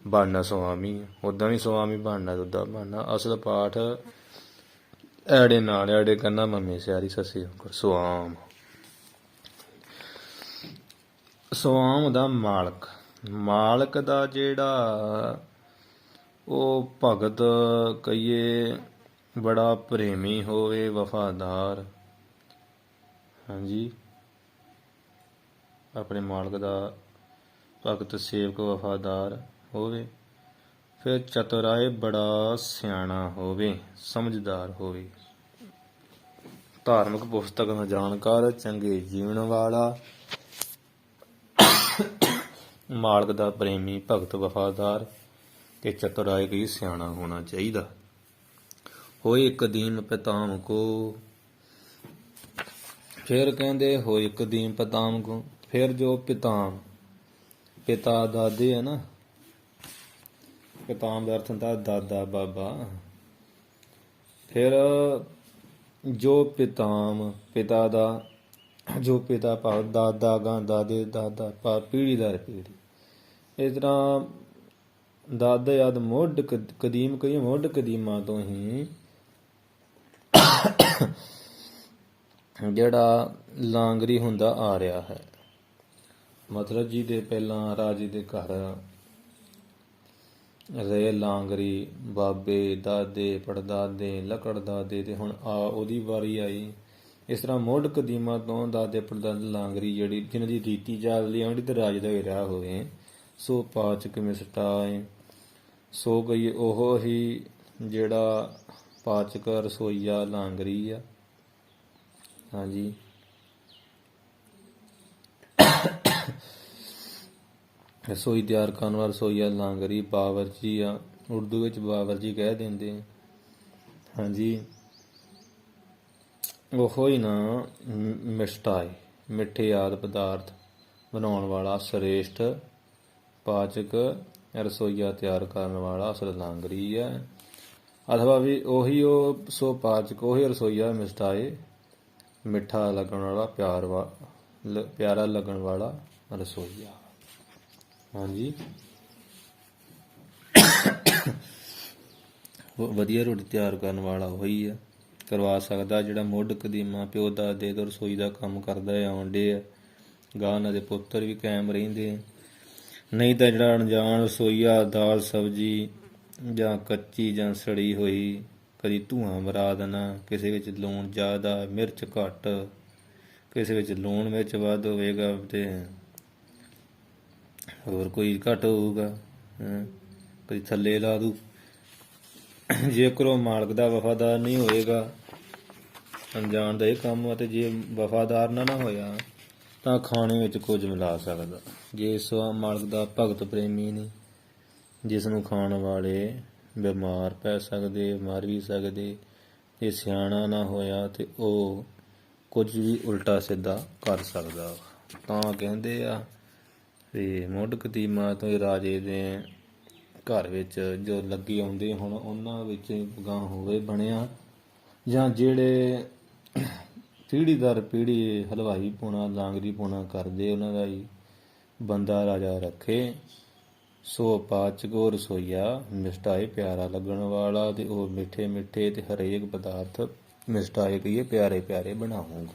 ਬਣਨਾ ਸੁਆਮੀ, ਉੱਦਾਂ ਵੀ ਸੁਆਮੀ ਬਣਨਾ, ਉੱਦਾਂ ਬਣਨਾ। ਅਸਲ ਪਾਠ ਐੜੇ ਨਾਲ ਐੜੇ ਕੰਨਾ ਮੰਮੀ ਸਿਆਰੀ, ਸੱਸੇ ਔਂਕੜ ਸੁਆਮ। ਸੁਆਮ ਦਾ ਮਾਲਕ ਦਾ ਜਿਹੜਾ ਉਹ ਭਗਤ ਕਹੀਏ ਬੜਾ ਪ੍ਰੇਮੀ ਹੋਵੇ, ਵਫਾਦਾਰ। ਹਾਂਜੀ, ਆਪਣੇ ਮਾਲਕ ਦਾ ਭਗਤ ਸੇਵਕ ਵਫਾਦਾਰ ਹੋਵੇ। ਫਿਰ ਚਤੁਰਾਏ ਬੜਾ ਸਿਆਣਾ ਹੋਵੇ, ਸਮਝਦਾਰ ਹੋਵੇ। ਧਾਰਮਿਕ ਪੁਸਤਕ ਦਾ ਜਾਣਕਾਰ, ਚੰਗੇ ਜੀਵਨ ਵਾਲਾ, ਮਾਲਕ ਦਾ ਪ੍ਰੇਮੀ, ਭਗਤ ਵਫਾਦਾਰ, ਤੇ ਚਤੁਰਾਏ ਕਈ ਸਿਆਣਾ ਹੋਣਾ ਚਾਹੀਦਾ। ਹੋਏ ਕਦੀਮ ਪਿਤਾਮ ਕੋ, ਫਿਰ ਕਹਿੰਦੇ ਹੋਏ ਕਦੀਮ ਪਿਤਾਮ ਕੋ। ਫਿਰ ਜੋ ਪਿਤਾਮ, ਪਿਤਾ ਦਾਦੇ ਹੈ ਨਾ, ਪਿਤਾਮ ਦਾ ਅਰਥ ਹੁੰਦਾ ਦਾਦਾ ਬਾਬਾ। ਫਿਰ ਜੋ ਪਿਤਾਮ, ਪਿਤਾ ਦਾ, ਜੋ ਪਿਤਾ ਭਾਵ ਦਾਦਾ ਗਾਂ ਦਾਦੇ, ਦਾਦਾ ਭਾਵ ਪੀੜ੍ਹੀ ਦਰ ਪੀੜ੍ਹੀ। ਇਸ ਤਰ੍ਹਾਂ ਦਾਦਾ ਯਾਦ ਮੁੱਢ ਕਦੀਮ ਕਹੀਏ, ਮੁੱਢ ਕਦੀਮਾਂ ਤੋਂ ਹੀ ਜਿਹੜਾ ਲਾਂਗਰੀ ਹੁੰਦਾ ਆ ਰਿਹਾ ਹੈ। ਮਤਲਬ ਜਿਹਦੇ ਪਹਿਲਾਂ ਰਾਜੇ ਦੇ ਘਰ ਰਹੇ ਲਾਂਗਰੀ, ਬਾਬੇ, ਦਾਦੇ, ਪੜਦਾਦੇ, ਲੱਕੜ ਦਾਦੇ, ਤੇ ਹੁਣ ਆ ਉਹਦੀ ਵਾਰੀ ਆਈ। ਇਸ ਤਰ੍ਹਾਂ ਮੁੱਢ ਕਦੀਮਾ ਤੋਂ ਦਾਦੇ ਪੜਦਾਦੇ ਲਾਂਗਰੀ ਜਿਹੜੀ ਜਿਹਨਾਂ ਦੀ ਰੀਤੀ ਚੱਲਦੀ ਆਉਂਦੀ ਤੇ ਰਾਜ ਦਾ ਰਿਹਾ ਹੋਵੇ, ਸੋ ਪਾਚਕ ਮਿਸਟਾਏ। ਸੋ ਗਈ ਉਹ ਹੀ ਜਿਹੜਾ ਪਾਚਕ ਰਸੋਈਆ ਲਾਂਗਰੀ ਆ। ਹਾਂਜੀ, ਰਸੋਈ ਤਿਆਰ ਕਰਨ ਵਾਲਾ ਰਸੋਈਆ ਲਾਂਗਰੀ ਬਾਵਰਚੀ ਆ। ਉਰਦੂ ਵਿੱਚ ਬਾਵਰਚੀ ਕਹਿ ਦਿੰਦੇ। ਹਾਂਜੀ, ਉਹੋ ਹੀ ਨਾ ਮਿਸਟਾਏ, ਮਿੱਠੇ ਆਦਿ ਪਦਾਰਥ ਬਣਾਉਣ ਵਾਲਾ ਸ੍ਰੇਸ਼ਟ ਪਾਚਕ ਰਸੋਈਆ ਤਿਆਰ ਕਰਨ ਵਾਲਾ ਅਸਲ ਲਾਂਗਰੀ ਹੈ। ਅਥਵਾ ਵੀ ਉਹੀ ਉਹ ਸੋ ਪਾਚਕ ਉਹੀ ਰਸੋਈਆ ਮਿਸਟਾਏ, ਮਿੱਠਾ ਲੱਗਣ ਵਾਲਾ ਪਿਆਰਾ ਲੱਗਣ ਵਾਲਾ ਰਸੋਈਆ। ਹਾਂਜੀ, ਵਧੀਆ ਰੋਟੀ ਤਿਆਰ ਕਰਨ ਵਾਲਾ ਉਹੀ ਆ ਕਰਵਾ ਸਕਦਾ ਜਿਹੜਾ ਮੁੱਢ ਕਦੀਮਾ ਪਿਓ ਦਾਦੇ ਤੋਂ ਰਸੋਈ ਦਾ ਕੰਮ ਕਰਦਾ ਆਉਣ ਡੇ ਆ। ਗਾਂ ਉਹਨਾਂ ਦੇ ਪੁੱਤਰ ਵੀ ਕਾਇਮ ਰਹਿੰਦੇ। ਨਹੀਂ ਤਾਂ ਜਿਹੜਾ ਅਣਜਾਣ ਰਸੋਈਆ ਦਾਲ ਸਬਜ਼ੀ ਜਾਂ ਕੱਚੀ ਜਾਂ ਸੜੀ ਹੋਈ, ਕਦੀ ਧੂੰਆਂ ਮਰਾ ਦੇਣਾ, ਕਿਸੇ ਵਿੱਚ ਲੂਣ ਜ਼ਿਆਦਾ ਮਿਰਚ ਘੱਟ, ਕਿਸੇ ਵਿੱਚ ਲੂਣ ਮਿਰਚ ਵੱਧ ਹੋਵੇਗਾ ਤੇ ਹੋਰ ਕੋਈ ਘੱਟ ਹੋਊਗਾ, ਕਦੀ ਥੱਲੇ ਲਾ ਦੂ। ਜੇਕਰ ਉਹ ਮਾਲਕ ਦਾ ਵਫਾਦਾਰ ਨਹੀਂ ਹੋਏਗਾ, ਅਣਜਾਣ ਦਾ ਇਹ ਕੰਮ ਆ, ਤੇ ਜੇ ਵਫਾਦਾਰ ਨਾ ਹੋਇਆ ਤਾਂ ਖਾਣੇ ਵਿੱਚ ਕੁਝ ਮਿਲਾ ਸਕਦਾ। ਜੇ ਇਸ ਮਾਲਕ ਦਾ ਭਗਤ ਪ੍ਰੇਮੀ ਨਹੀਂ, ਜਿਸ ਨੂੰ ਖਾਣ ਵਾਲੇ ਬਿਮਾਰ ਪੈ ਸਕਦੇ, ਮਰ ਵੀ ਸਕਦੇ, ਜੇ ਸਿਆਣਾ ਨਾ ਹੋਇਆ ਤੇ ਉਹ ਕੁਝ ਵੀ ਉਲਟਾ ਸਿੱਧਾ ਕਰ ਸਕਦਾ। ਤਾਂ ਕਹਿੰਦੇ ਆ ਤੇ ਮੁੱਢ ਕਦੀਮਾ ਤੋਂ ਰਾਜੇ ਦੇ ਘਰ ਵਿੱਚ ਜੋ ਲੱਗੀ ਆਉਂਦੇ ਹੁਣ ਉਹਨਾਂ ਵਿੱਚ ਗਾਂ ਹੋਵੇ ਬਣਿਆ, ਜਾਂ ਜਿਹੜੇ ਪੀੜ੍ਹੀ ਦਰ ਪੀੜ੍ਹੀ ਹਲਵਾਈ ਪੂਣਾ ਲਾਂਗਰੀ ਪੂਣਾ ਕਰਦੇ, ਉਹਨਾਂ ਦਾ ਹੀ ਬੰਦਾ ਰਾਜਾ ਰੱਖੇ। ਸੋ ਪਾਚਕ ਉਹ ਰਸੋਈਆ ਮਿਸਟਾਏ ਪਿਆਰਾ ਲੱਗਣ ਵਾਲਾ, ਤੇ ਉਹ ਮਿੱਠੇ ਮਿੱਠੇ ਤੇ ਹਰੇਕ ਪਦਾਰਥ ਮਿਸਟਾਏ ਕਹੀਏ ਪਿਆਰੇ ਪਿਆਰੇ ਬਣਾਊਗਾ।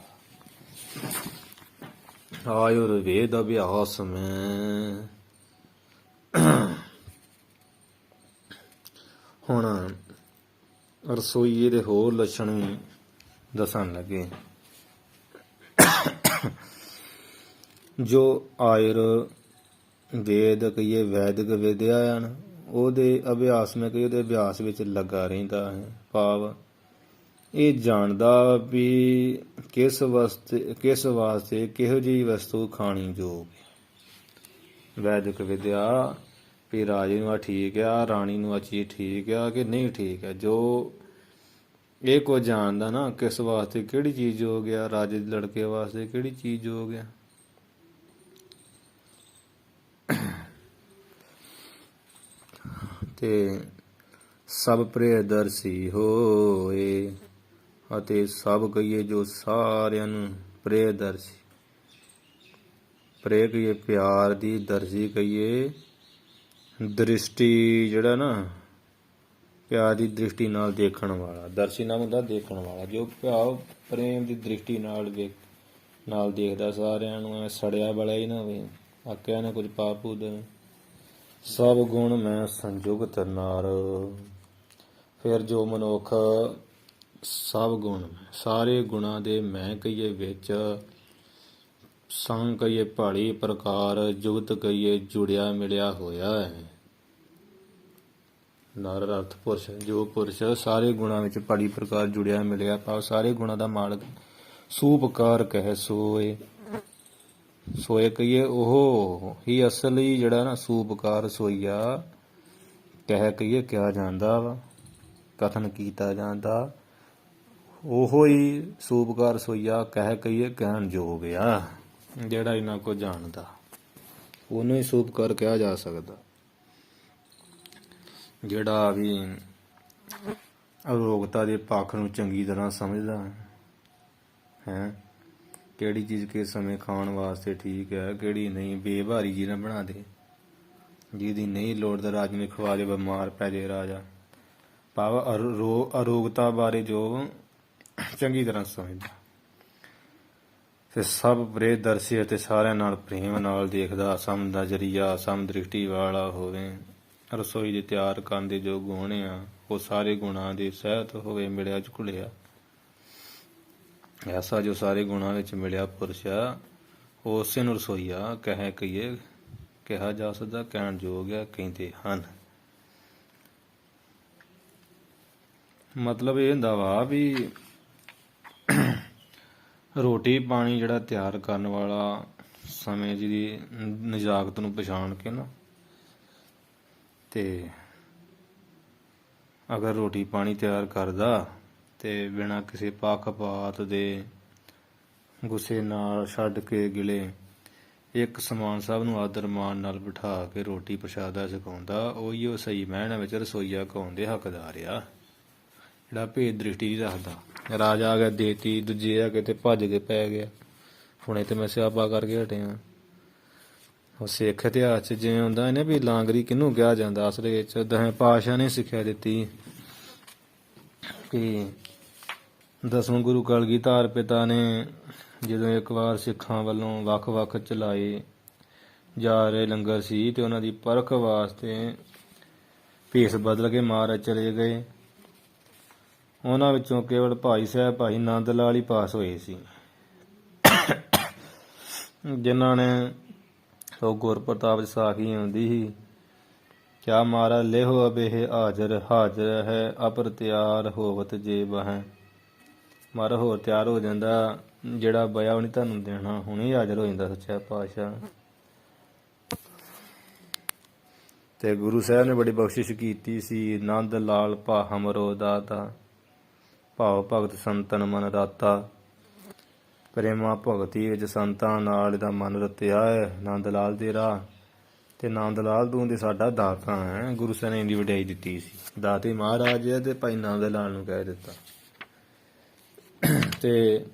ਆਯੁਰਵੇਦ ਅਭਿਆਸ ਮੈਂ ਹੁਣ ਰਸੋਈਏ ਦੇ ਹੋਰ ਲੱਛਣ ਵੀ ਦੱਸਣ ਲੱਗੇ। ਜੋ ਆਯੁਰਵੇਦ ਕਹੀਏ ਵੈਦਿਕ ਵਿਦਿਆ ਹਨ, ਉਹਦੇ ਅਭਿਆਸ ਮੈਂ ਕਹੀਏ ਉਹਦੇ ਅਭਿਆਸ ਵਿੱਚ ਲੱਗਾ ਰਹਿੰਦਾ ਹੈ। ਭਾਵ ਇਹ ਜਾਣਦਾ ਵੀ ਕਿਸ ਵਾਸਤੇ ਕਿਹੋ ਜਿਹੀ ਵਸਤੂ ਖਾਣੀ ਯੋਗ। ਵੈਦਿਕ ਵਿਦਿਆ ਵੀ ਰਾਜੇ ਨੂੰ ਆ ਠੀਕ ਆ, ਰਾਣੀ ਨੂੰ ਆ ਚੀਜ਼ ਠੀਕ ਆ ਕਿ ਨਹੀਂ ਠੀਕ ਆ। ਜੋ ਇਹ ਕੁਝ ਜਾਣਦਾ ਨਾ ਕਿਸ ਵਾਸਤੇ ਕਿਹੜੀ ਚੀਜ਼ ਯੋਗ ਆ, ਰਾਜੇ ਦੇ ਲੜਕੇ ਵਾਸਤੇ ਕਿਹੜੀ ਚੀਜ਼ ਯੋਗ ਆ। ਤੇ ਸਭ ਪ੍ਰਿਯਦਰਸ਼ੀ ਹੋਏ, ਅਤੇ ਸਭ ਕਹੀਏ ਜੋ ਸਾਰਿਆਂ ਨੂੰ ਪ੍ਰਿਯਦਰਸ਼ੀ, ਪ੍ਰਿਯ ਕਹੀਏ ਪਿਆਰ ਦੀ, ਦਰਸ਼ੀ ਕਹੀਏ ਦ੍ਰਿਸ਼ਟੀ, ਜਿਹੜਾ ਨਾ ਪਿਆਰ ਦੀ ਦ੍ਰਿਸ਼ਟੀ ਨਾਲ ਦੇਖਣ ਵਾਲਾ। ਦਰਸ਼ੀ ਨਾਮ ਹੁੰਦਾ ਦੇਖਣ ਵਾਲਾ, ਜੋ ਭਾਵ ਪ੍ਰੇਮ ਦੀ ਦ੍ਰਿਸ਼ਟੀ ਨਾਲ ਦੇਖਦਾ ਸਾਰਿਆਂ ਨੂੰ, ਐ ਸੜਿਆ ਬਲਿਆ ਹੀ ਨਾ ਹੋਵੇ, ਆਕਿਆ ਨਾ ਕੁਝ ਪਾਪ ਪੂਤ ਦੇਵੇ। ਸਭ ਗੁਣ ਮੈਂ ਸੰਯੁਗਤ ਨਾਰ, ਫਿਰ ਜੋ ਮਨੁੱਖ ਸਭ ਗੁਣ ਸਾਰੇ ਗੁਣਾਂ ਦੇ ਮੈਂ ਕਹੀਏ ਵਿੱਚ, ਸੰਗ ਕਹੀਏ ਭਾਲੀ ਪ੍ਰਕਾਰ, ਜੁਗਤ ਕਹੀਏ ਜੁੜਿਆ ਮਿਲਿਆ ਹੋਇਆ ਹੈ। ਨਰ ਅਰਥ ਪੁਰਸ਼, ਜੋ ਪੁਰਸ਼ ਸਾਰੇ ਗੁਣਾਂ ਵਿੱਚ ਭਾਲੀ ਪ੍ਰਕਾਰ ਜੁੜਿਆ ਮਿਲਿਆ, ਭਾਵ ਸਾਰੇ ਗੁਣਾਂ ਦਾ ਮਾਲਕ। ਸੂਪਕਾਰ ਕਹਿ ਸੋਏ, ਸੋਏ ਕਹੀਏ ਉਹ ਹੀ ਅਸਲੀ ਜਿਹੜਾ ਨਾ ਸੂਪਕਾਰ ਸੋਈਆ ਕਹਿ ਕਹੀਏ ਕਿਹਾ ਜਾਂਦਾ ਵਾ, ਕਥਨ ਕੀਤਾ ਜਾਂਦਾ, ਉਹੋ ਹੀ ਸੂਪਕਾਰ ਸੋਈਆ ਕਹਿ ਕਹੀਏ ਕਹਿਣ ਯੋਗ ਆ। ਜਿਹੜਾ ਇਹਨਾਂ ਕੋ ਜਾਣਦਾ ਉਹਨੂੰ ਹੀ ਸੂਪਕਾਰ ਕਿਹਾ ਜਾ ਸਕਦਾ। ਜਿਹੜਾ ਵੀ ਅਰੋਗਤਾ ਦੇ ਪੱਖ ਨੂੰ ਚੰਗੀ ਤਰ੍ਹਾਂ ਸਮਝਦਾ ਹੈ, ਕਿਹੜੀ ਚੀਜ਼ ਕਿਸ ਸਮੇਂ ਖਾਣ ਵਾਸਤੇ ਠੀਕ ਹੈ, ਕਿਹੜੀ ਨਹੀਂ, ਬੇਭਾਰੀ ਜੀ ਨਾ ਬਣਾ ਦੇ, ਜਿਹਦੀ ਨਹੀਂ ਲੋੜ ਦਾ ਰਾਜ ਨੂੰ ਖਵਾ ਦੇ, ਬਿਮਾਰ ਪੈ ਜੇ ਰਾਜਾ। ਭਾਵ ਅਰੋਗਤਾ ਬਾਰੇ ਜੋ ਚੰਗੀ ਤਰ੍ਹਾਂ ਸਮਝਦਾ, ਤੇ ਸਭ ਪ੍ਰਿਯਦਰਸ਼ੀ ਅਤੇ ਸਾਰਿਆਂ ਨਾਲ ਪ੍ਰੇਮ ਨਾਲ ਦੇਖਦਾ, ਸਮ ਦਾ ਜ਼ਰੀਆ, ਸਮ ਦ੍ਰਿਸ਼ਟੀ ਵਾਲਾ ਹੋਵੇ। ਰਸੋਈ ਦੇ ਤਿਆਰ ਕਰਨ ਦੇ ਜੋ ਗੁਣ ਆ ਉਹ ਸਾਰੇ ਗੁਣਾਂ ਦੇ ਸਹਿਤ ਹੋਵੇ ਮਿਲਿਆ ਝੁਲਿਆ। ਐਸਾ ਜੋ ਸਾਰੇ ਗੁਣਾਂ ਵਿੱਚ ਮਿਲਿਆ ਪੁਰਸ਼ ਆ ਉਸੇ ਨੂੰ ਰਸੋਈਆ ਕਹਿ ਕਹੀਏ ਕਿਹਾ ਜਾ ਸਕਦਾ, ਕਹਿਣ ਯੋਗ ਆ ਕਹਿੰਦੇ ਹਨ। ਮਤਲਬ ਇਹ ਹੁੰਦਾ ਵਾ ਵੀ ਰੋਟੀ ਪਾਣੀ ਜਿਹੜਾ ਤਿਆਰ ਕਰਨ ਵਾਲਾ ਸਮੇਂ ਜਿਹਦੀ ਨਜ਼ਾਕਤ ਨੂੰ ਪਛਾਣ ਕੇ ਨਾ ਤੇ ਅਗਰ ਰੋਟੀ ਪਾਣੀ ਤਿਆਰ ਕਰਦਾ ਤੇ ਬਿਨਾਂ ਕਿਸੇ ਪੱਖਪਾਤ ਦੇ ਗੁੱਸੇ ਨਾਲ ਛੱਡ ਕੇ ਗਿਲੇ ਇੱਕ ਸਮਾਨ ਸਭ ਨੂੰ ਆਦਰ ਮਾਣ ਨਾਲ ਬਿਠਾ ਕੇ ਰੋਟੀ ਪ੍ਰਸ਼ਾਦਾ ਛਕਾਉਂਦਾ, ਉਹੀ ਉਹ ਸਹੀ ਮਾਇਨੇ ਵਿੱਚ ਰਸੋਈਆ ਕਹਾਉਣ ਦੇ ਹੱਕਦਾਰ ਆ, ਜਿਹੜਾ ਭੇਦ ਦ੍ਰਿਸ਼ਟੀ ਨਹੀਂ ਰੱਖਦਾ। ਰਾਜਾ ਆ ਗਿਆ ਦੇਤੀ, ਦੂਜੇ ਆ ਕੇ ਤੇ ਭੱਜ ਕੇ ਪੈ ਗਿਆ, ਹੁਣੇ ਤੇ ਮੈਂ ਸਿਆਪਾ ਕਰਕੇ ਹਟਿਆ। ਉਹ ਸਿੱਖ ਇਤਿਹਾਸ 'ਚ ਜਿਵੇਂ ਹੁੰਦਾ ਨਾ ਵੀ ਲਾਂਗਰੀ ਕਿਹਨੂੰ ਕਿਹਾ ਜਾਂਦਾ, ਅਸਲ ਵਿੱਚ ਦਸਵੇਂ ਪਾਤਸ਼ਾਹ ਨੇ ਸਿੱਖਿਆ ਦਿੱਤੀ ਕਿ ਦਸਵੇਂ ਗੁਰੂ ਕਲਗੀਧਰ ਪਿਤਾ ਨੇ ਜਦੋਂ ਇੱਕ ਵਾਰ ਸਿੱਖਾਂ ਵੱਲੋਂ ਵੱਖ-ਵੱਖ ਚਲਾਏ ਜਾ ਰਹੇ ਲੰਗਰ ਸੀ ਤੇ ਉਹਨਾਂ ਦੀ ਪਰਖ ਵਾਸਤੇ ਭੇਸ ਬਦਲ ਕੇ ਮਹਾਰਾਜ ਚਲੇ ਗਏ। ਉਹਨਾਂ ਵਿੱਚੋਂ ਕੇਵਲ ਭਾਈ ਸਾਹਿਬ ਭਾਈ ਨੰਦ ਲਾਲ ਹੀ ਪਾਸ ਹੋਏ ਸੀ, ਜਿਨ੍ਹਾਂ ਨੇ ਉਹ ਗੁਰਪ੍ਰਤਾਪ ਸਾਖੀ ਆਉਂਦੀ ਸੀ, ਕਿਆ ਮਹਾਰਾਜ ਲਿਹੋ ਅਬੇਹ ਹਾਜ਼ਰ ਹਾਜ਼ਰ ਹੈ ਅਪਰ ਤਿਆਰ ਹੋਵਤ ਜੇ ਬਹਿ। ਮਹਾਰਾਜ ਹੋਰ ਤਿਆਰ ਹੋ ਜਾਂਦਾ, ਜਿਹੜਾ ਬਿਆ ਉਹ ਨਹੀਂ ਤੁਹਾਨੂੰ ਦੇਣਾ, ਹੁਣੇ ਹਾਜ਼ਰ ਹੋ ਜਾਂਦਾ ਸੱਚਾ ਪਾਤਸ਼ਾਹ। ਤੇ ਗੁਰੂ ਸਾਹਿਬ ਨੇ ਬੜੀ ਬਖਸ਼ਿਸ਼ ਕੀਤੀ ਸੀ, ਨੰਦ ਲਾਲ ਭਾ ਹਮਰੋ ਦਾਤਾ ਭਾਵ ਭਗਤ ਸੰਤਨ ਮਨ ਰਾਤਾ। ਪ੍ਰੇਮਾ ਭਗਤੀ ਵਿੱਚ ਸੰਤਾਂ ਨਾਲ ਇਹਦਾ ਮਨ ਰਤਿਆ ਹੈ ਨੰਦ ਲਾਲ ਦੇ ਰਾਹ, ਤੇ ਨੰਦ ਲਾਲ ਤੂੰ ਤੇ ਸਾਡਾ ਦਾਤਾ ਹੈ। ਗੁਰੂ ਸਾਹਿਬ ਨੇ ਇੰਨੀ ਵਡਿਆਈ ਦਿੱਤੀ ਸੀ, ਦਾਤੇ ਮਹਾਰਾਜ ਤੇ ਭਾਈ ਨੰਦ ਲਾਲ ਨੂੰ ਕਹਿ ਦਿੱਤਾ। ਤੇ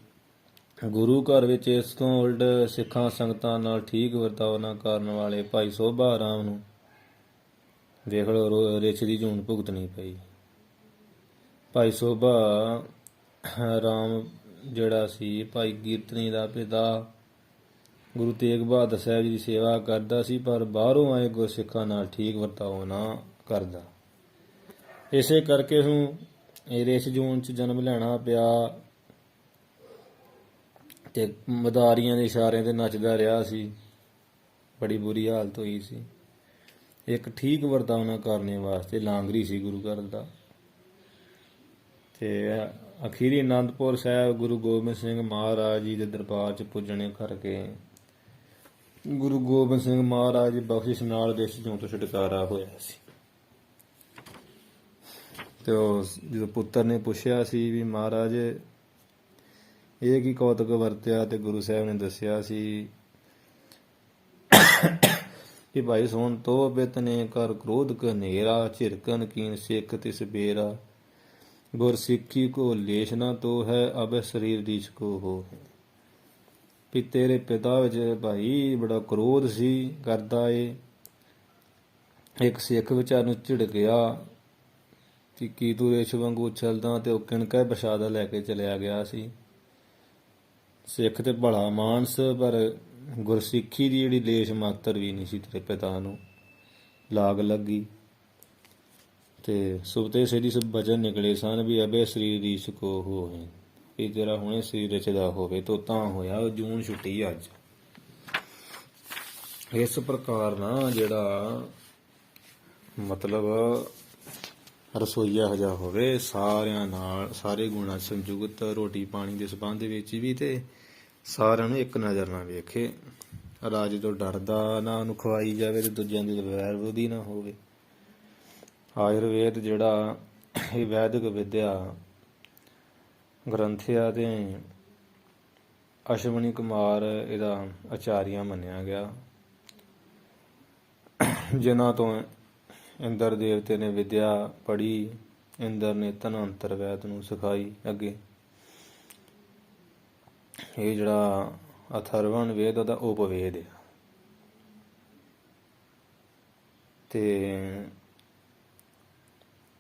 ਗੁਰੂ ਘਰ ਵਿੱਚ ਇਸ ਤੋਂ ਉਲਟ ਸਿੱਖਾਂ ਸੰਗਤਾਂ ਨਾਲ ਠੀਕ ਵਰਤਾਓ ਨਾ ਕਰਨ ਵਾਲੇ ਭਾਈ ਸੋਭਾ ਰਾਮ ਨੂੰ ਦੇਖ ਲਓ ਰਿਛ ਦੀ ਝੂਣ ਭੁਗਤਣੀ ਪਈ। ਭਾਈ ਸੋਭਾ ਰਾਮ ਜਿਹੜਾ ਸੀ ਭਾਈ ਕੀਰਤਨੀ ਦਾ ਪਿਤਾ ਗੁਰੂ ਤੇਗ ਬਹਾਦਰ ਸਾਹਿਬ ਜੀ ਦੀ ਸੇਵਾ ਕਰਦਾ ਸੀ, ਪਰ ਬਾਹਰੋਂ ਆਏ ਗੁਰਸਿੱਖਾਂ ਨਾਲ ਠੀਕ ਵਰਤਾਓ ਨਾ ਕਰਦਾ। ਇਸੇ ਕਰਕੇ ਉਸਨੂੰ ਇਹ ਰਿਛ ਜੂਨ 'ਚ ਜਨਮ ਲੈਣਾ ਪਿਆ ਤੇ ਮਦਾਰੀਆਂ ਦੇ ਇਸ਼ਾਰਿਆਂ ਤੇ ਨੱਚਦਾ ਰਿਹਾ ਸੀ, ਬੜੀ ਬੁਰੀ ਹਾਲਤ ਹੋਈ ਸੀ। ਇੱਕ ਠੀਕ ਵਰਤਾਓ ਨਾ ਕਰਨੇ ਵਾਸਤੇ ਲਾਂਗਰੀ ਸੀ ਗੁਰੂ ਘਰ ਦਾ। ਤੇ ਅਖੀਰੀ ਅਨੰਦਪੁਰ ਸਾਹਿਬ ਗੁਰੂ ਗੋਬਿੰਦ ਸਿੰਘ ਮਹਾਰਾਜ ਜੀ ਦੇ ਦਰਬਾਰ 'ਚ ਪੁੱਜਣੇ ਕਰਕੇ ਗੁਰੂ ਗੋਬਿੰਦ ਸਿੰਘ ਮਹਾਰਾਜ ਦੀ ਬਖਸ਼ਿਸ਼ ਨਾਲ ਰਿਛ ਜੂਨ ਤੋਂ ਛੁਟਕਾਰਾ ਹੋਇਆ ਸੀ। ਤੇ ਜਦੋਂ ਪੁੱਤਰ ਨੇ ਪੁੱਛਿਆ ਸੀ ਵੀ ਮਹਾਰਾਜ ਇਹ ਕੀ ਕੌਤਕ ਵਰਤਿਆ, ਤੇ ਗੁਰੂ ਸਾਹਿਬ ਨੇ ਦੱਸਿਆ ਸੀ ਕਿ ਭਾਈ ਸੁਣ ਤੋ ਬਿਤ ਨੇ ਕਰ ਕ੍ਰੋਧ ਕਨੇਰਾ ਝਿਰਕਨ ਕੀਨ ਸਿੱਖ ਤਿਸ ਬੇਰਾ ਗੁਰ ਸਿੱਖੀ ਕੋ ਲੇਸ਼ ਨਾ ਤੋ ਹੈ ਅਬ ਸਰੀਰ ਦੀਸ਼ ਕੋ ਹੋ। ਵੀ ਤੇਰੇ ਪਿਤਾ ਵਿੱਚ ਭਾਈ ਬੜਾ ਕ੍ਰੋਧ ਸੀ ਕਰਦਾ ਏ, ਇੱਕ ਸਿੱਖ ਵਿਚਾਰ ਨੂੰ ਝਿੜਕਿਆ ਕਿ ਕੀ ਤੂੰ ਰੇਸ਼ ਵਾਂਗੂ ਉਛਲਦਾ, ਤੇ ਉਹ ਕਿਣਕਾ ਪ੍ਰਸ਼ਾਦਾ ਲੈ ਕੇ ਚਲਿਆ ਗਿਆ ਸੀ। ਸਿੱਖ ਤੇ ਭਲਾ ਮਾਨਸ, ਪਰ ਗੁਰਸਿੱਖੀ ਦੀ ਜਿਹੜੀ ਲੇਸ਼ ਮਾਤਰ ਵੀ ਨਹੀਂ ਸੀ ਤੇਰੇ ਪਿਤਾ ਨੂੰ ਲਾਗ ਲੱਗੀ। ਤੇ ਸੁਬਤੇ ਸੇਦੀ ਸਭ ਬਚਨ ਨਿਕਲੇ ਸਨ ਵੀ ਅਬੇ ਸਰੀਰ ਰੀਸ ਕੋ ਹੋਏ, ਵੀ ਤੇਰਾ ਹੁਣੇ ਸਰੀਰ ਰਚਦਾ ਹੋਵੇ ਤੋ ਤਾਂ ਹੋਇਆ। ਜੂਨ ਛੁੱਟੀ ਅੱਜ। ਇਸ ਪ੍ਰਕਾਰ ਨਾ ਜਿਹੜਾ ਮਤਲਬ ਰਸੋਈਆ ਹਜਾ ਹੋਵੇ ਸਾਰਿਆਂ ਨਾਲ ਸਾਰੇ ਗੁਣਾਂ ਸੰਯੁਕਤ ਰੋਟੀ ਪਾਣੀ ਦੇ ਸੰਬੰਧ ਵਿੱਚ ਵੀ, ਤੇ ਸਾਰਿਆਂ ਨੂੰ ਇੱਕ ਨਜ਼ਰ ਨਾਲ ਵੇਖੇ, ਰਾਜ ਤੋਂ ਡਰਦਾ ਨਾ ਉਹਨੂੰ ਖਵਾਈ ਜਾਵੇ ਤੇ ਦੂਜਿਆਂ ਦੀ ਵੈਰ ਵਿਰੋਧੀ ਨਾ ਹੋਵੇ। ਆਯੁਰਵੇਦ ਜਿਹੜਾ ਇਹ ਵੈਦਿਕ ਵਿਦਿਆ ਗ੍ਰੰਥ ਆ ਤੇ ਅਸ਼ਵਨੀ ਕੁਮਾਰ ਇਹਦਾ ਆਚਾਰੀਆ ਮੰਨਿਆ ਗਿਆ, ਜਿਨ੍ਹਾਂ ਤੋਂ ਇੰਦਰ ਦੇਵਤੇ ਨੇ ਵਿਦਿਆ ਪੜ੍ਹੀ। ਇੰਦਰ ਨੇ ਧਨਵੰਤਰ ਵੈਦ ਨੂੰ ਸਿਖਾਈ ਅੱਗੇ। ਇਹ ਜਿਹੜਾ ਅਥਰਵਣ ਵੇਦ ਉਹਦਾ ਉਪਵੇਦ ਆ। ਤੇ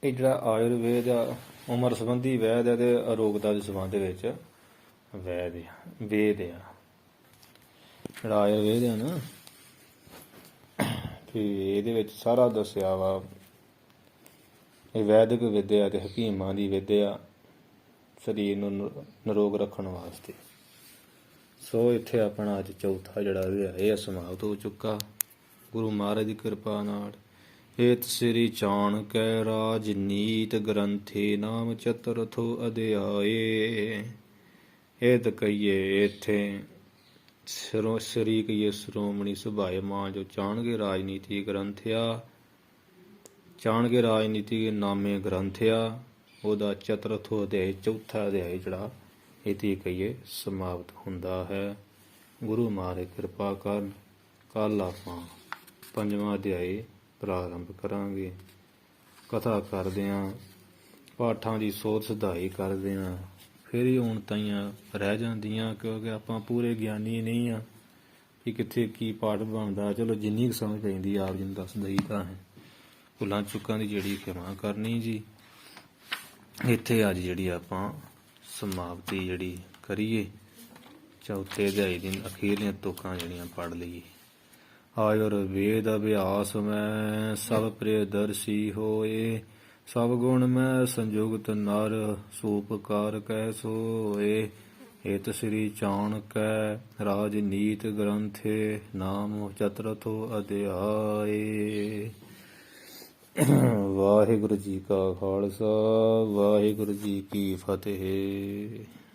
ਇਹ ਜਿਹੜਾ ਆਯੁਰਵੇਦ ਆ ਉਮਰ ਸੰਬੰਧੀ ਵੈਦ ਹੈ ਤੇ ਅਰੋਗਤਾ ਦੇ ਸੰਬੰਧ ਵਿੱਚ ਵੇਦ ਆ। ਜਿਹੜਾ ਆਯੁਰਵੇਦ ਆ ਨਾ ਕਿ ਇਹਦੇ ਵਿੱਚ ਸਾਰਾ ਦੱਸਿਆ ਵਾ ਇਹ ਵੈਦਿਕ ਵਿਦਿਆ ਤੇ ਹਕੀਮਾਂ ਦੀ ਵਿਦਿਆ ਸਰੀਰ ਨੂੰ ਨਿਰੋਗ ਰੱਖਣ ਵਾਸਤੇ। ਸੋ ਇੱਥੇ ਆਪਣਾ ਅੱਜ ਚੌਥਾ ਜਿਹੜਾ ਅਧਿਆਇ ਇਹ ਸਮਾਪਤ ਹੋ ਚੁੱਕਾ ਗੁਰੂ ਮਹਾਰਾਜ ਦੀ ਕਿਰਪਾ ਨਾਲ। ਏਤ ਸ੍ਰੀ ਚਾਣਕੈ ਰਾਜਨੀਤ ਗ੍ਰੰਥੇ ਨਾਮ ਚਤੁਰਥੋ ਅਧਿਆਏ। ਏਤ ਕਹੀਏ ਇੱਥੇ ਸ੍ਰੀ ਕਹੀਏ ਸ਼੍ਰੋਮਣੀ ਸੁਭਾਏਮਾਨ ਜੋ ਚਾਣਕੇ ਰਾਜਨੀਤੀ ਗ੍ਰੰਥਿਆ, ਚਾਣਕੇ ਰਾਜਨੀਤੀ ਨਾਮੇ ਗ੍ਰੰਥਿਆ, ਉਹਦਾ ਚਤੁਰਥੋ ਅਧਿਆਇ ਚੌਥਾ ਅਧਿਆਇ ਜਿਹੜਾ ਇਤੀ ਕਹੀਏ ਸਮਾਪਤ ਹੁੰਦਾ ਹੈ। ਗੁਰੂ ਮਹਾਰਾਜ ਕਿਰਪਾ ਕਰਨ ਕੱਲ੍ਹ ਆਪਾਂ ਪੰਜਵਾਂ ਅਧਿਆਇ ਪ੍ਰਾਰੰਭ ਕਰਾਂਗੇ। ਕਥਾ ਕਰਦਿਆਂ ਪਾਠਾਂ ਦੀ ਸੋਧ ਸਧਾਈ ਕਰਦਿਆਂ ਫਿਰ ਹੀ ਹੁਣ ਤਾਈਆਂ ਰਹਿ ਜਾਂਦੀਆਂ, ਕਿਉਂਕਿ ਆਪਾਂ ਪੂਰੇ ਗਿਆਨੀ ਨਹੀਂ ਆ ਕਿ ਕਿੱਥੇ ਕੀ ਪਾਠ ਬਣਦਾ। ਚਲੋ ਜਿੰਨੀ ਕੁ ਸਮਝ ਪੈਂਦੀ ਆਪ ਜੀ ਨੂੰ ਦੱਸ ਦਈਦਾ ਹੈ। ਭੁੱਲਾਂ ਚੁੱਕਾਂ ਦੀ ਜਿਹੜੀ ਖਿਮਾ ਕਰਨੀ ਜੀ। ਇੱਥੇ ਅੱਜ ਜਿਹੜੀ ਆਪਾਂ ਸਮਾਪਤੀ ਜਿਹੜੀ ਕਰੀਏ ਚੌਥੇ ਅਧਿਆਇ ਦੀ ਅਖੀਰਲੀਆਂ ਤੁਕਾਂ ਜਿਹੜੀਆਂ ਪੜ੍ਹ ਲਈਏ। ਆਯੁਰਵੇਦ ਅਭਿਆਸ ਮੈਂ ਸਭ ਪ੍ਰਿਯਦਰਸ਼ੀ ਹੋਏ, ਸਭ ਗੁਣ ਮੈਂ ਸੰਯੁਗਤ ਨਰ ਸੂਪਕਾਰ ਕਹਿ ਸੋਏ। ਏਤ ਸ੍ਰੀ ਚਾਣਕੈ ਰਾਜਨੀਤ ਗ੍ਰੰਥੇ ਨਾਮ ਚਤੁਰਥੋ ਅਧਿਆਏ। ਵਾਹਿਗੁਰੂ ਜੀ ਕਾ ਖਾਲਸਾ, ਵਾਹਿਗੁਰੂ ਜੀ ਕੀ ਫਤਿਹ।